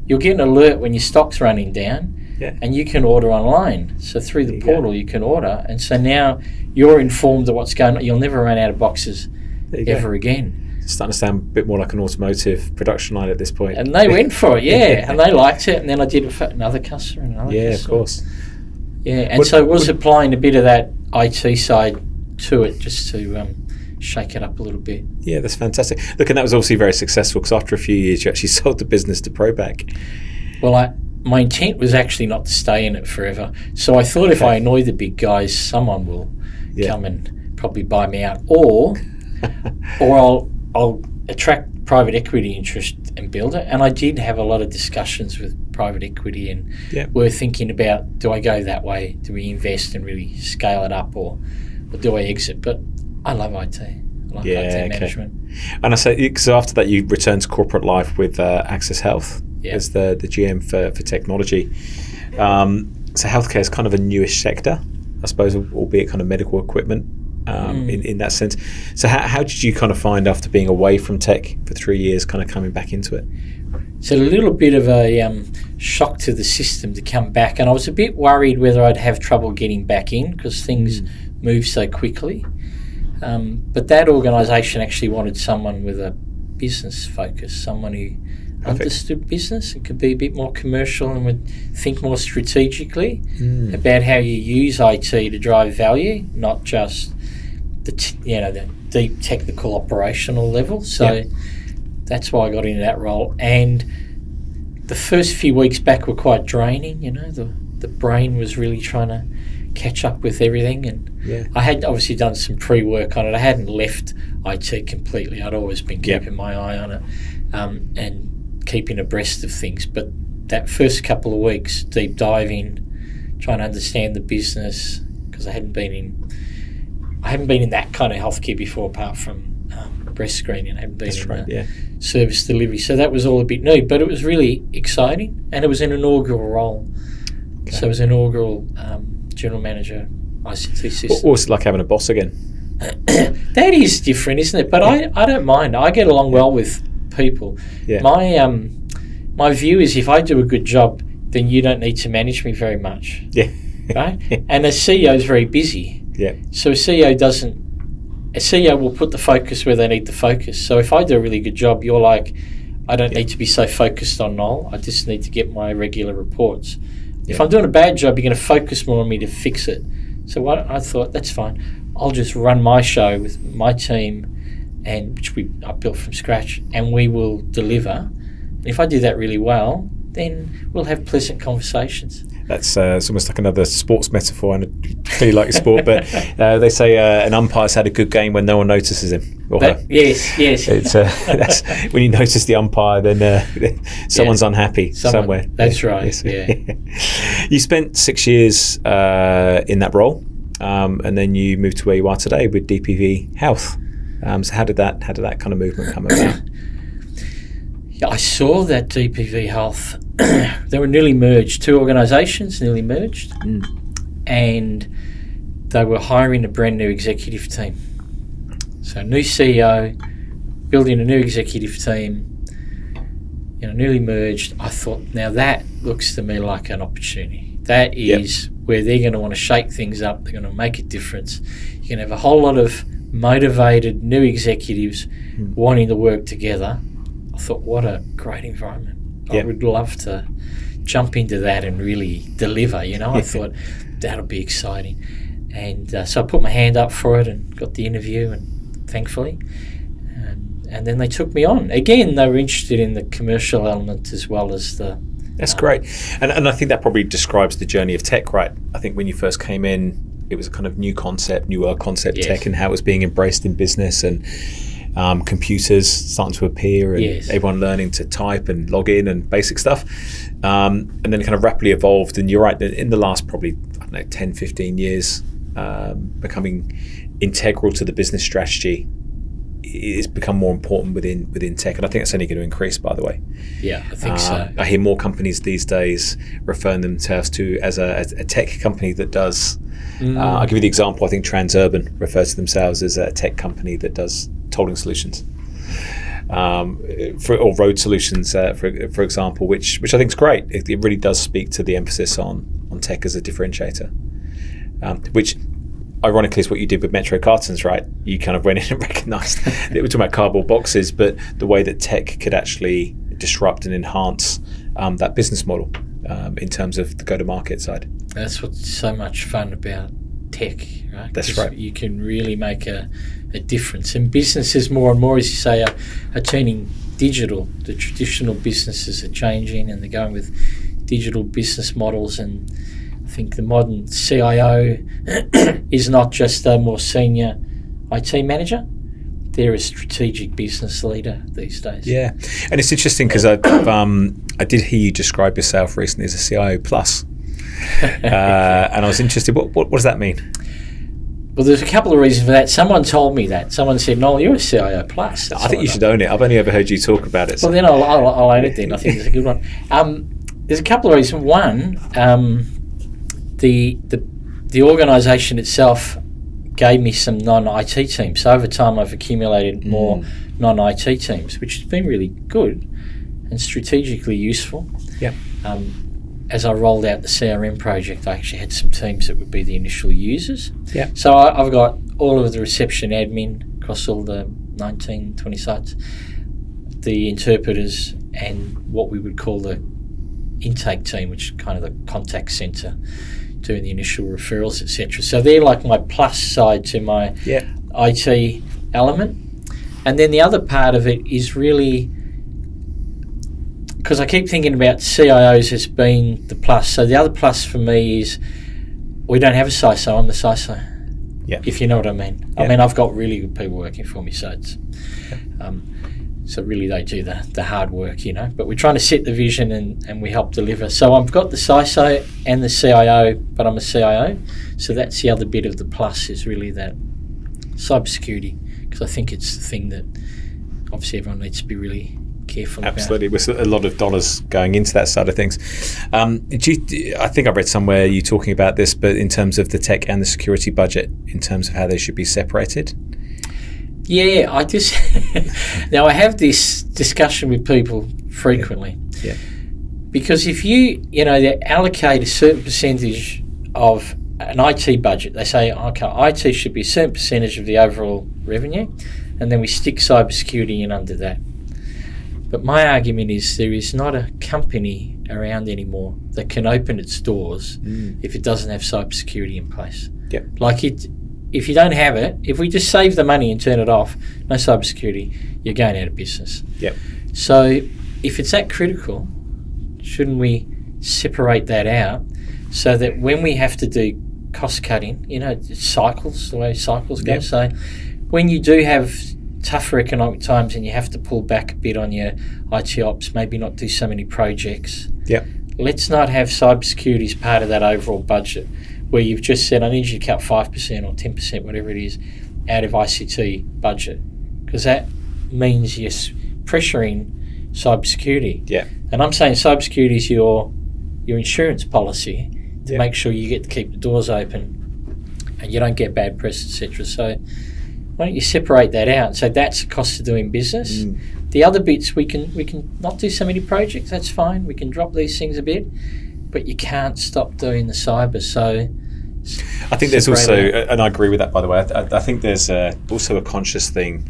You'll get an alert when your stock's running down. Yeah. And you can order online. So through the portal you can order. And so now you're informed of what's going on. You'll never run out of boxes ever again. Starting to sound a bit more like an automotive production line at this point. And they went for it, and they liked it. And then I did it for another customer and another customer. Of course. Yeah, and so it was applying a bit of that IT side to it just to shake it up a little bit. Yeah, that's fantastic. Look, and that was obviously very successful because after a few years you actually sold the business to Probac. Well, my intent was actually not to stay in it forever. So I thought if I annoy the big guys, someone will come and probably buy me out. Or I'll attract private equity interest and build it. And I did have a lot of discussions with private equity, and we're thinking about, do I go that way? Do we invest and really scale it up, or do I exit? But I love IT. I love IT management. And I say, so after that you returned to corporate life with Access Health as the GM for technology. So healthcare is kind of a newish sector, I suppose, albeit kind of medical equipment. In that sense. So how did you kind of find, after being away from tech for 3 years, kind of coming back into it? It's a little bit of a shock to the system to come back, and I was a bit worried whether I'd have trouble getting back in because things move so quickly. But that organisation actually wanted someone with a business focus, someone who understood business and could be a bit more commercial and would think more strategically about how you use IT to drive value, not just the deep technical operational level. So that's why I got into that role. And the first few weeks back were quite draining. The brain was really trying to catch up with everything, and I had obviously done some pre-work on it. I hadn't left IT completely. I'd always been keeping my eye on it and keeping abreast of things. But that first couple of weeks, deep diving, trying to understand the business, because I hadn't been in that kind of healthcare before, apart from breast screening. I hadn't been in service delivery. So that was all a bit new, but it was really exciting, and it was an inaugural role. Okay. So it was inaugural general manager, ICT system. Or it's like having a boss again. That is different, isn't it? But I don't mind. I get along well with people. Yeah. My view is, if I do a good job, then you don't need to manage me very much. Yeah. Right? And the CEO is very busy. Yeah. So a CEO will put the focus where they need the focus. So if I do a really good job, you're like, I don't need to be so focused on Noel. I just need to get my regular reports. If I'm doing a bad job, you're going to focus more on me to fix it. So I thought, that's fine. I'll just run my show with my team, and which I built from scratch, and we will deliver. And if I do that really well, then we'll have pleasant conversations. That's it's almost like another sports metaphor, and I really like sport, but they say an umpire's had a good game when no one notices him. Or her. Yes. It's that's, when you notice the umpire, then someone's unhappy somewhere. That's right. Yeah. You spent 6 years in that role, and then you moved to where you are today with DPV Health. So how did that kind of movement come about? Yeah, I saw that DPV Health, they were nearly merged, two organisations nearly merged, and they were hiring a brand new executive team. So new CEO, building a new executive team, newly merged. I thought, now that looks to me like an opportunity. That is where they're going to want to shake things up, they're going to make a difference. You're going to have a whole lot of motivated new executives wanting to work together. I thought, what a great environment. I would love to jump into that and really deliver, I thought that'll be exciting. And so I put my hand up for it and got the interview, and thankfully. And then they took me on. Again, they were interested in the commercial element as well as the... That's great. And I think that probably describes the journey of tech, right? I think when you first came in, it was a kind of newer concept tech, and how it was being embraced in business, and computers starting to appear, and everyone learning to type and log in and basic stuff, and then it kind of rapidly evolved. And you're right, in the last probably 10, 15 years, becoming integral to the business strategy is become more important within tech, and I think that's only going to increase, by the way. Yeah, I think so. I hear more companies these days referring themselves to as a tech company that does. I'll give you the example. I think Transurban refers to themselves as a tech company that does tolling solutions, or road solutions, for example, which I think is great. It really does speak to the emphasis on tech as a differentiator, which ironically is what you did with Metro Cartons, right? You kind of went in and recognised that we're talking about cardboard boxes, but the way that tech could actually disrupt and enhance that business model in terms of the go-to-market side. That's what's so much fun about tech, right? That's right. You can really make a difference. And businesses more and more, as you say, are turning digital. The traditional businesses are changing, and they're going with digital business models. And I think the modern CIO is not just a more senior IT manager. They're a strategic business leader these days. Yeah, and it's interesting because I did hear you describe yourself recently as a CIO plus, and I was interested. What does that mean? Well, there's a couple of reasons for that. Someone told me that. Someone said, "Noel, you're a CIO plus." I think you should own it. I've only ever heard you talk about it. So. Well, then I'll own it then. I think it's a good one. There's a couple of reasons. One, the organisation itself gave me some non-IT teams. So over time, I've accumulated more non-IT teams, which has been really good and strategically useful. Yeah. As I rolled out the CRM project, I actually had some teams that would be the initial users. Yeah. So I've got all of the reception admin across all the 19, 20 sites, the interpreters, and what we would call the intake team, which is kind of the contact centre, doing the initial referrals, etc. So they're like my plus side to my IT element. And then the other part of it is really, because I keep thinking about CIOs as being the plus. So the other plus for me is we don't have a CISO, I'm the CISO. Yeah. If you know what I mean. Yeah. I mean, I've got really good people working for me, so it's so really they do the hard work, But we're trying to set the vision and we help deliver. So I've got the CISO and the CIO, but I'm a CIO. So that's the other bit of the plus, is really that cybersecurity, because I think it's the thing that obviously everyone needs to be really careful Absolutely. With a lot of dollars going into that side of things. I think I read somewhere you talking about this, but in terms of the tech and the security budget, in terms of how they should be separated? Yeah, I just now I have this discussion with people frequently. Yeah. Because if you they allocate a certain percentage of an IT budget. They say, okay, IT should be a certain percentage of the overall revenue, and then we stick cybersecurity in under that. But my argument is there is not a company around anymore that can open its doors if it doesn't have cybersecurity in place. Yep. Like if you don't have it, if we just save the money and turn it off, no cybersecurity, you're going out of business. Yep. So if it's that critical, shouldn't we separate that out so that when we have to do cost cutting, cycles, the way cycles go. Yep. So when you do have tougher economic times and you have to pull back a bit on your IT ops, maybe not do so many projects. Yep. Let's not have cybersecurity as part of that overall budget where you've just said, I need you to cut 5% or 10%, whatever it is, out of ICT budget, because that means you're pressuring cybersecurity. Yeah. And I'm saying cybersecurity is your insurance policy to make sure you get to keep the doors open and you don't get bad press, etc. So why don't you separate that out? So that's the cost of doing business. The other bits we can not do so many projects. That's fine. We can drop these things a bit, but you can't stop doing the cyber. So I think there's also, and I agree with that, by the way. I think there's also a conscious thing.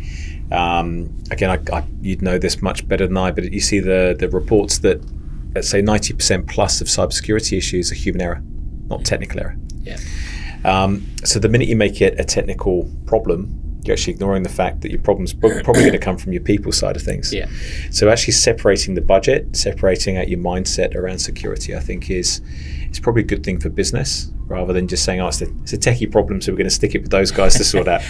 Again, you'd know this much better than I, but you see the reports that, let's say, 90% plus of cybersecurity issues are human error, not technical error. Yeah. So the minute you make it a technical problem, you're actually ignoring the fact that your problem's probably going to come from your people side of things. Yeah. So actually separating the budget, separating out your mindset around security, I think is probably a good thing for business, rather than just saying, it's a techie problem, so we're going to stick it with those guys to sort out.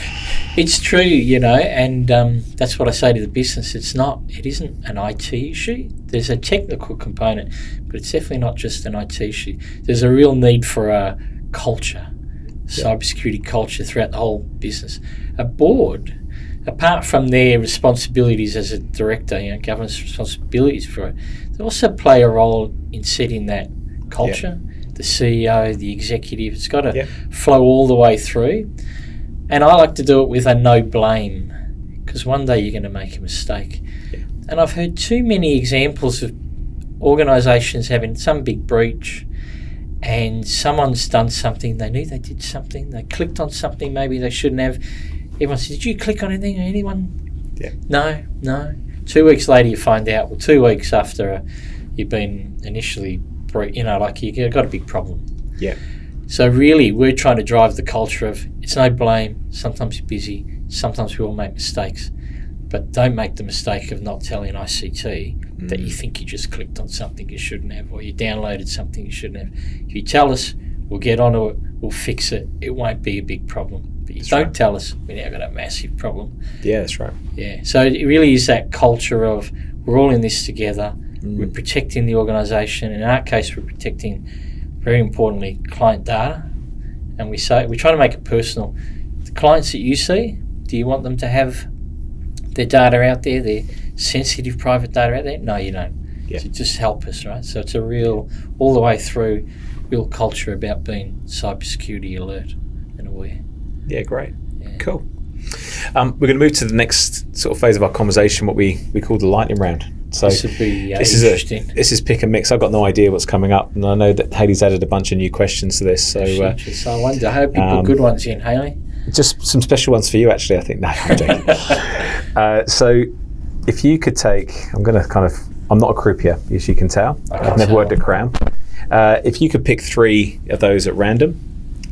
It's true, and that's what I say to the business. It isn't an IT issue. There's a technical component, but it's definitely not just an IT issue. There's a real need for a culture, cybersecurity culture throughout the whole business. A board, apart from their responsibilities as a director, governance responsibilities for it, they also play a role in setting that culture. The CEO, the executive, it's got to flow all the way through. And I like to do it with a no blame, because one day you're going to make a mistake. Yeah. And I've heard too many examples of organisations having some big breach and someone's done something, they knew they did something, they clicked on something maybe they shouldn't have. Everyone says, did you click on anything? Anyone? Yeah. No. 2 weeks later you find out, 2 weeks after you've been initially, you've got a big problem. Yeah. So really we're trying to drive the culture of it's no blame, sometimes you're busy, sometimes we all make mistakes, but don't make the mistake of not telling ICT that you think you just clicked on something you shouldn't have, or you downloaded something you shouldn't have. If you tell us, we'll get onto it, we'll fix it, it won't be a big problem. But you don't tell us, we're now got a massive problem. Yeah, that's right. Yeah, so it really is that culture of we're all in this together, we're protecting the organisation. In our case, we're protecting, very importantly, client data. And we're trying to make it personal. The clients that you see, do you want them to have their data out there, their sensitive private data out there? No, you don't. Yeah. So just help us, right? So it's a real, all the way through, real culture about being cybersecurity alert and aware. Yeah, great. Yeah. Cool. We're going to move to the next sort of phase of our conversation, what we call the lightning round. So this would be interesting. This is pick and mix. I've got no idea what's coming up, and I know that Hayley's added a bunch of new questions to this. So I wonder, I hope you put good ones in, Hayley. Just some special ones for you, actually, I think. No, I'm joking. So if you could take, I'm not a croupier, as you can tell. I've never worked at Crown. If you could pick 3 of those at random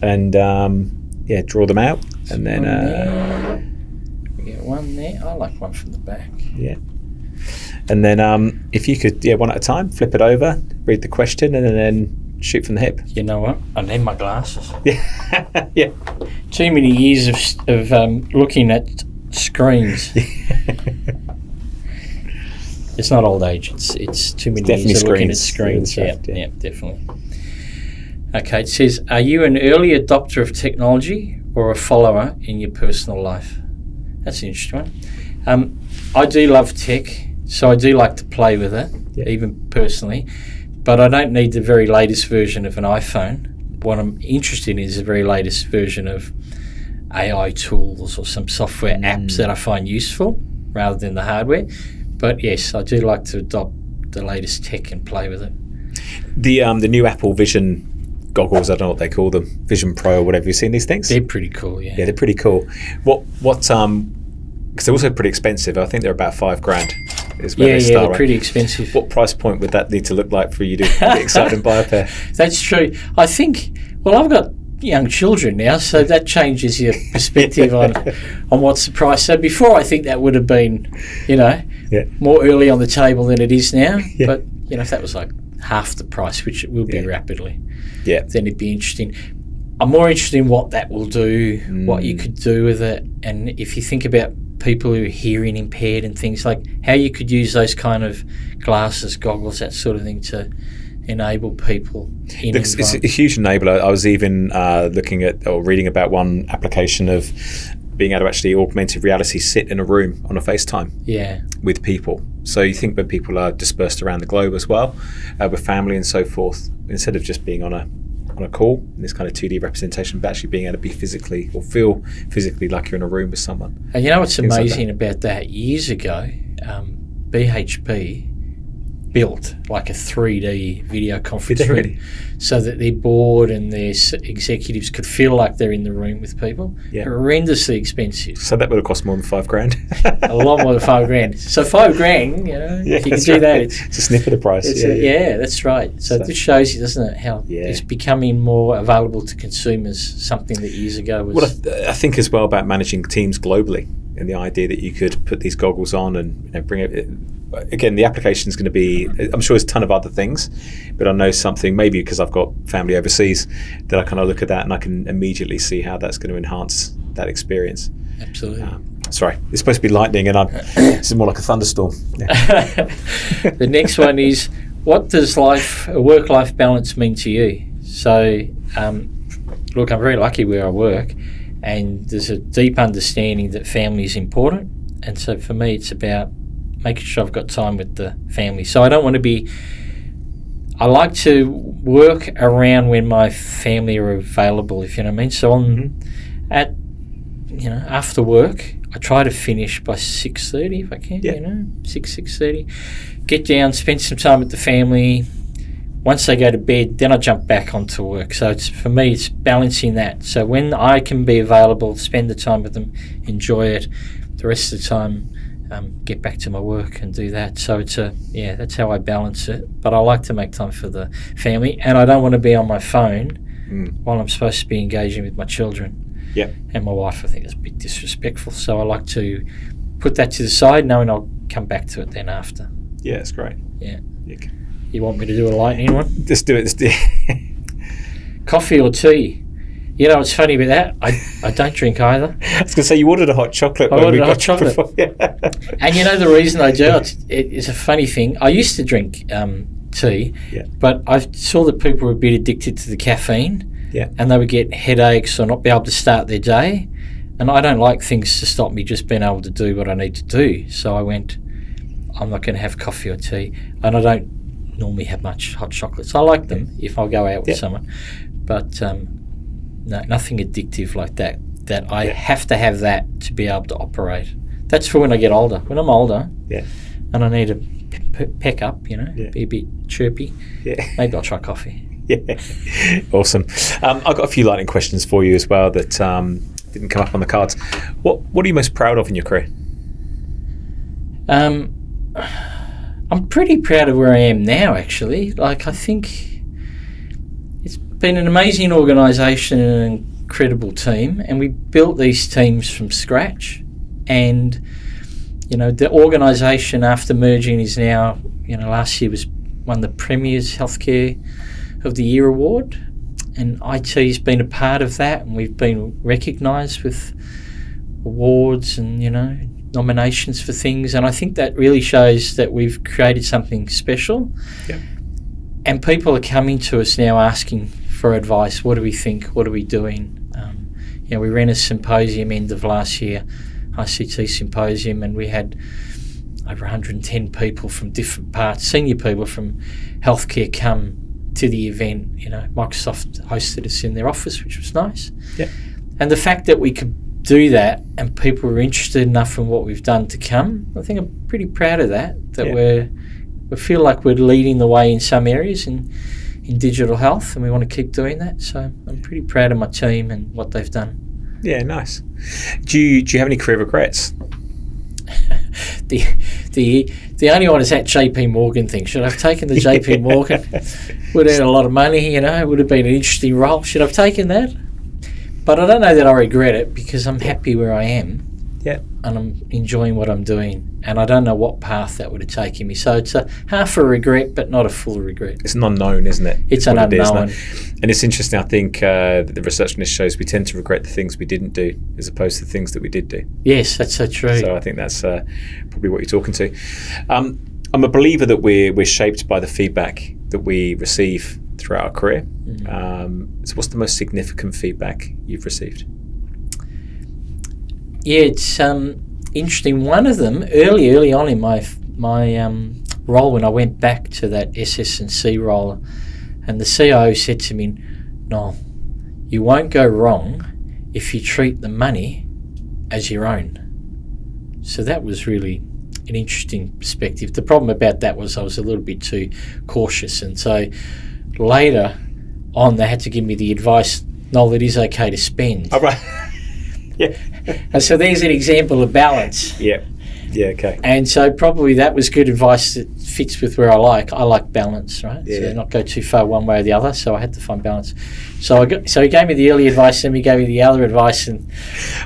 and draw them out, and then we get one there. I like one from the back. Yeah. And then if you could, one at a time, flip it over, read the question, and then shoot from the hip. You know what? I need my glasses. Yeah. Yeah. Too many years of looking at screens. It's not old age. It's too many years of looking at screens. Yeah, definitely. Okay, it says, are you an early adopter of technology or a follower in your personal life? That's an interesting one. I do love tech, so I do like to play with it, even personally, but I don't need the very latest version of an iPhone. What I'm interested in is the very latest version of AI tools or some software apps that I find useful rather than the hardware. But yes, I do like to adopt the latest tech and play with it. The new Apple Vision goggles. I don't know what they call them, Vision Pro or whatever. You've seen these things? They're pretty cool, yeah. Yeah, they're pretty cool. Because they're also pretty expensive. I think they're about $5,000 is where they start. Yeah, they're right? pretty expensive. What price point would that need to look like for you to get excited and buy a pair? That's true. I think, well, I've got young children now, so that changes your perspective on what's the price. So before, I think that would have been, more early on the table than it is now. Yeah. But, if that was like half the price, which it will be rapidly, then it'd be interesting. I'm more interested in what that will do, what you could do with it, and if you think about people who are hearing impaired and things, like how you could use those kind of glasses, goggles, that sort of thing to enable people. It's a huge enabler. I was even looking at or reading about one application of being able to actually augmented reality sit in a room on a FaceTime with people. So you think when people are dispersed around the globe as well, with family and so forth, instead of just being on a call in this kind of 2D representation, but actually being able to be physically or feel physically like you're in a room with someone. And what's amazing about that? Years ago, BHP built like a 3D video conference room so that their board and their executives could feel like they're in the room with people. Yeah. Horrendously expensive. So that would have cost more than $5,000. A lot more than $5,000. So $5,000, if you can do that, it's a snip of the price. Yeah, that's right. So this shows you, doesn't it, how it's becoming more available to consumers, something that years ago was... Well, I think as well about managing teams globally, and the idea that you could put these goggles on and bring it. Again, the application is going to be, I'm sure there's a ton of other things, but I know something, maybe because I've got family overseas, that I kind of look at that and I can immediately see how that's going to enhance that experience. Absolutely. Sorry, it's supposed to be lightning and this is more like a thunderstorm. Yeah. The next one is, what does a work-life balance mean to you? So, look, I'm very lucky where I work, and there's a deep understanding that family is important. And so for me, it's about making sure I've got time with the family. So I don't want to be... I like to work around when my family are available, if you know what I mean. So after work, I try to finish by 6:30 if I can, 6:30. Get down, spend some time with the family. Once they go to bed, then I jump back onto work. So for me, it's balancing that. So when I can be available, spend the time with them, enjoy it. The rest of the time, get back to my work and do that. So that's how I balance it. But I like to make time for the family, and I don't want to be on my phone while I'm supposed to be engaging with my children. Yeah. And my wife, I think that's a bit disrespectful. So I like to put that to the side, knowing I'll come back to it then after. Yeah, it's great. Yeah. You want me to do a lightning one? Just do it. Coffee or tea? What's funny about that? I don't drink either. I was going to say, you ordered a hot chocolate. I ordered a hot chocolate. And the reason I do it's a funny thing. I used to drink tea, but I saw that people were a bit addicted to the caffeine, and they would get headaches or not be able to start their day. And I don't like things to stop me just being able to do what I need to do. So I went, I'm not going to have coffee or tea. And I don't normally have much hot chocolates. I like them if I go out with someone. But... no, nothing addictive like that I have to have that to be able to operate. That's for when I get older. When I'm older and I need to peck up, be a bit chirpy, maybe I'll try coffee. Yeah, awesome. I've got a few lightning questions for you as well that didn't come up on the cards. What are you most proud of in your career? I'm pretty proud of where I am now, actually. I think... been an amazing organisation and an incredible team, and we built these teams from scratch, and the organisation after merging is now last year won the Premier's Healthcare of the Year award, and IT's been a part of that, and we've been recognised with awards and nominations for things, and I think that really shows that we've created something special. And people are coming to us now asking for advice. What do we think? What are we doing? We ran a symposium end of last year, ICT symposium, and we had over 110 people from different parts, senior people from healthcare come to the event. Microsoft hosted us in their office, which was nice. Yeah. And the fact that we could do that and people were interested enough in what we've done to come, I think I'm pretty proud of that we feel like we're leading the way in some areas, and in digital health, and we want to keep doing that. So I'm pretty proud of my team and what they've done. Yeah, nice. Do you have any career regrets? The only one is that JP Morgan thing. Should I have taken the JP Morgan? Would have earned a lot of money, it would have been an interesting role. Should I have taken that? But I don't know that I regret it, because I'm happy where I am. Yeah. And I'm enjoying what I'm doing, and I don't know what path that would have taken me. So it's a half a regret, but not a full regret. It's an unknown, isn't it? It's an unknown. And it's interesting, I think the research on this shows we tend to regret the things we didn't do as opposed to the things that we did do. Yes, that's so true. So I think that's probably what you're talking to. I'm a believer that we're shaped by the feedback that we receive throughout our career. So what's the most significant feedback you've received? Yeah, it's interesting. One of them, early on in my role, when I went back to that SS&C role, and the CIO said to me, "Noel, you won't go wrong if you treat the money as your own." So that was really an interesting perspective. The problem about that was I was a little bit too cautious, and so later on they had to give me the advice, "Noel, it is okay to spend." Oh, right. Yeah. And so there's an example of balance. Yeah. Yeah, okay. And so probably that was good advice that fits with where I like balance, right? Yeah. So not go too far one way or the other. So I had to find balance. So he gave me the early advice, then he gave me the other advice, and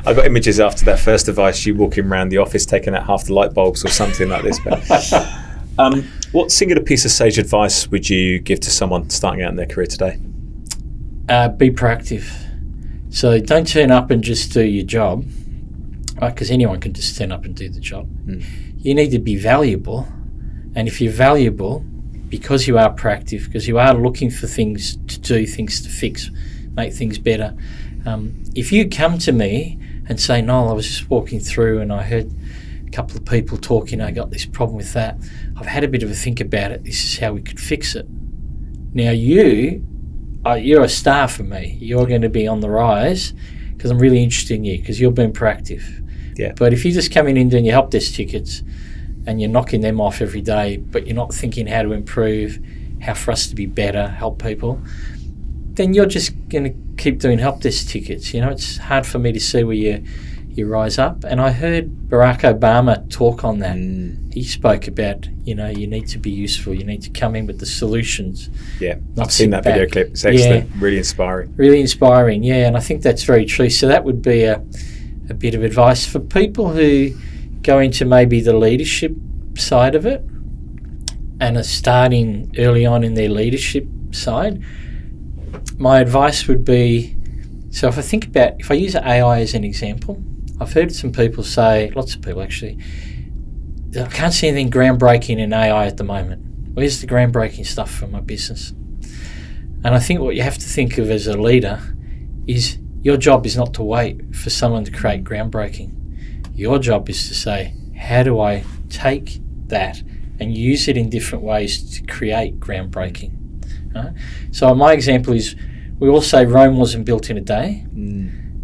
I got images after that first advice, you walking around the office taking out half the light bulbs or something like this. But what singular piece of sage advice would you give to someone starting out in their career today? Be proactive. So don't turn up and just do your job, right? Because anyone can just turn up and do the job. You need to be valuable, and if you're valuable, because you are proactive, because you are looking for things to do, things to fix, make things better. If you come to me and say, "Noel, I was just walking through and I heard a couple of people talking, I got this problem with that. I've had a bit of a think about it. This is how we could fix it." Now you're a star for me. You're going to be on the rise because I'm really interested in you, because you're being proactive. Yeah. But if you're just coming in doing your help desk tickets and you're knocking them off every day, but you're not thinking how to improve, how for us to be better, help people, then you're just going to keep doing help desk tickets. It's hard for me to see where you rise up. And I heard Barack Obama talk on that. He spoke about, you need to be useful. You need to come in with the solutions. Yeah, I've seen that video clip. It's excellent. Yeah. Really inspiring. Really inspiring, yeah. And I think that's very true. So that would be a bit of advice for people who go into maybe the leadership side of it and are starting early on in their leadership side. My advice would be, so if I use AI as an example, I've heard some people say, lots of people actually, I can't see anything groundbreaking in AI at the moment. Where's the groundbreaking stuff for my business? And I think what you have to think of as a leader is your job is not to wait for someone to create groundbreaking. Your job is to say, how do I take that and use it in different ways to create groundbreaking? Right? So my example is, we all say Rome wasn't built in a day.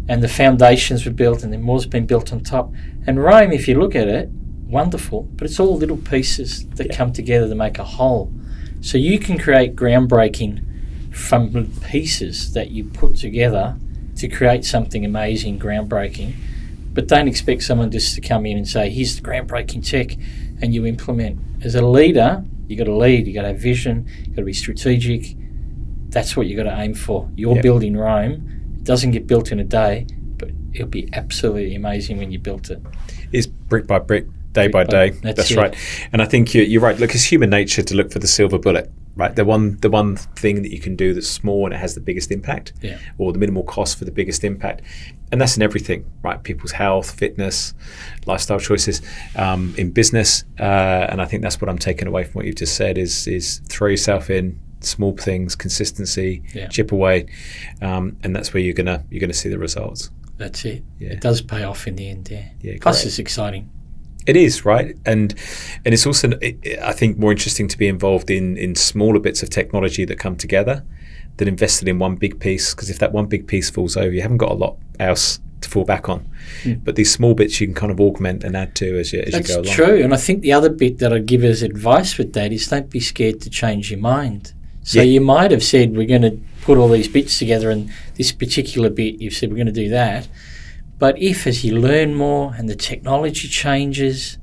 And the foundations were built and then more's been built on top. And Rome, if you look at it, wonderful, but it's all little pieces that come together to make a whole. So you can create groundbreaking from pieces that you put together to create something amazing, groundbreaking, but don't expect someone just to come in and say, here's the groundbreaking tech, and you implement. As a leader, you got to lead, you got to have vision, you got to be strategic. That's what you got to aim for. You're building Rome. Doesn't get built in a day, but it'll be absolutely amazing when you built it. It's brick by brick, day by day. That's right. And I think you're right. Look, it's human nature to look for the silver bullet, right? The one thing that you can do that's small and it has the biggest impact, or the minimal cost for the biggest impact. And that's in everything, right? People's health, fitness, lifestyle choices, in business. And I think that's what I'm taking away from what you've just said is throw yourself in, small things, consistency, chip away, and that's where you're gonna see the results. That's it. It does pay off in the end. Yeah. Plus, it's exciting. It is, right? And it's also, I think, more interesting to be involved in smaller bits of technology that come together than invested in one big piece. Because if that one big piece falls over, you haven't got a lot else to fall back on. But these small bits you can kind of augment and add to as you go along. That's true. And I think the other bit that I'd give as advice with that is don't be scared to change your mind. So you might have said, we're going to put all these bits together, and this particular bit, you've said, we're going to do that. But if, as you learn more and the technology changes,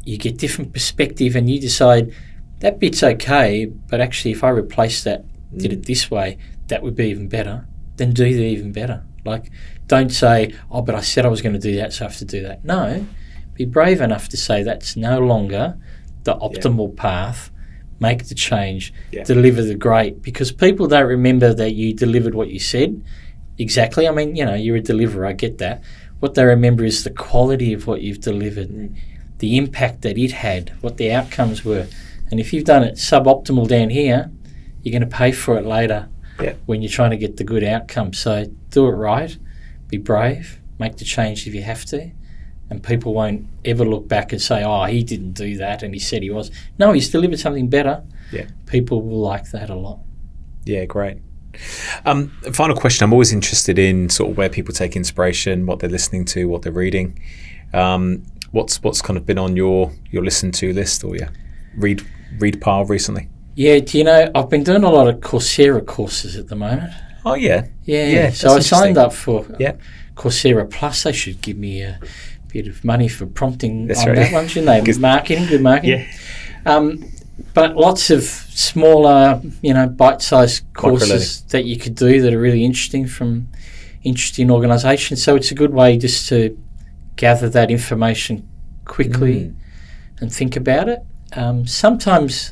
you get different perspective and you decide, that bit's okay, but actually if I replace that, did it this way, that would be even better, then do the even better. Like, don't say, oh, but I said I was going to do that, so I have to do that. No, be brave enough to say that's no longer the optimal path. Make the change, deliver the great, because people don't remember that you delivered what you said exactly. I mean, you're a deliverer, I get that. What they remember is the quality of what you've delivered, the impact that it had, what the outcomes were. And if you've done it suboptimal down here, you're going to pay for it later when you're trying to get the good outcome. So do it right, be brave, make the change if you have to. And people won't ever look back and say, oh, he didn't do that and he said he was. No, he's delivered something better. Yeah. People will like that a lot. Yeah, great. Final question. I'm always interested in sort of where people take inspiration, what they're listening to, what they're reading. What's kind of been on your listen to list or your read pile recently? Yeah, I've been doing a lot of Coursera courses at the moment. Oh, yeah. Yeah. So I signed up for Coursera Plus. They should give me a bit of money for prompting that one, shouldn't they? Good marketing. Yeah. But lots of smaller, bite-sized courses that you could do that are really interesting from interesting organisations. So it's a good way just to gather that information quickly and think about it. Sometimes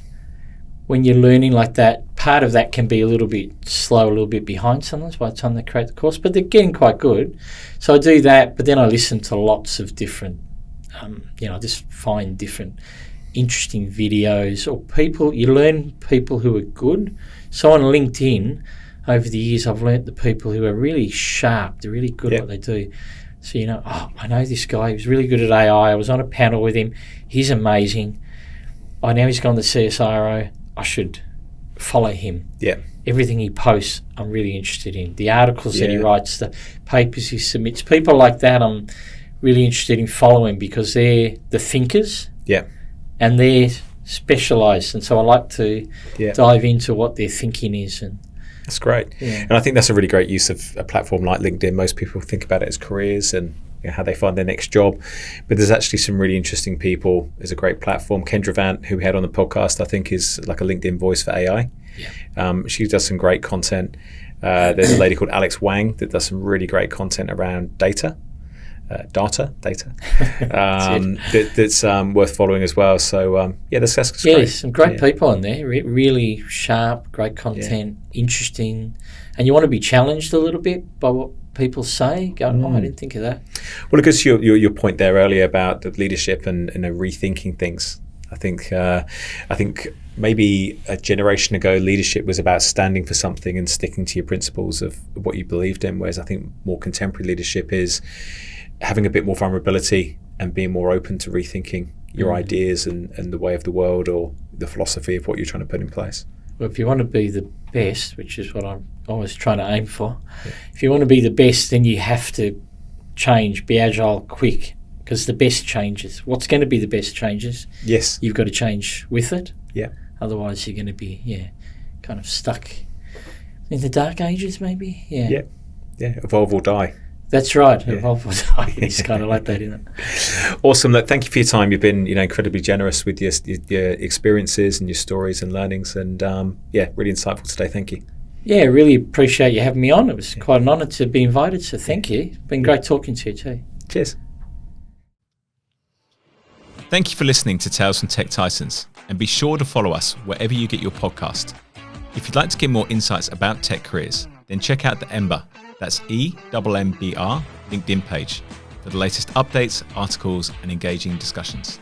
when you're learning like that, part of that can be a little bit slow, a little bit behind sometimes by the time they create the course, but they're getting quite good. So I do that, but then I listen to lots of different, I just find different interesting videos or people. You learn people who are good. So on LinkedIn, over the years, I've learnt the people who are really sharp, they're really good at what they do. So, I know this guy, he was really good at AI. I was on a panel with him. He's amazing. Now he's gone to CSIRO. I should follow him. Yeah. Everything he posts, I'm really interested in. The articles that he writes, the papers he submits, people like that I'm really interested in following because they're the thinkers. Yeah. And they're specialised. And so I like to dive into what their thinking is. And that's great. Yeah. And I think that's a really great use of a platform like LinkedIn. Most people think about it as careers and how they find their next job. But there's actually some really interesting people. There's a great platform. Kendra Vant, who we had on the podcast, I think is like a LinkedIn voice for AI. Yeah. She does some great content. There's a lady called Alex Wang that does some really great content around data. That's worth following as well. So that's great. Some great people in there. Really sharp, great content, interesting, and you want to be challenged a little bit by what people say. Go, I didn't think of that. Well, because your point there earlier about the leadership and rethinking things. I think maybe a generation ago, leadership was about standing for something and sticking to your principles of what you believed in. Whereas I think more contemporary leadership is having a bit more vulnerability and being more open to rethinking your ideas and the way of the world or the philosophy of what you're trying to put in place. Well, if you want to be the best, which is what I'm always trying to aim for, if you want to be the best, then you have to change, be agile, quick, because the best changes. What's going to be the best changes? Yes. You've got to change with it. Yeah. Otherwise, you're going to be, kind of stuck in the dark ages, maybe. Yeah. Yeah. Evolve or die. That's right. Evolve or die. It's kind of like that, isn't it? Awesome. Look, thank you for your time. You've been, incredibly generous with your experiences and your stories and learnings, and really insightful today. Thank you. Yeah, really appreciate you having me on. It was quite an honour to be invited. So thank you. It's been great talking to you too. Cheers. Thank you for listening to Tales from Tech Titans, and be sure to follow us wherever you get your podcast. If you'd like to get more insights about tech careers, then check out the Ember, that's EMMBR LinkedIn page for the latest updates, articles, and engaging discussions.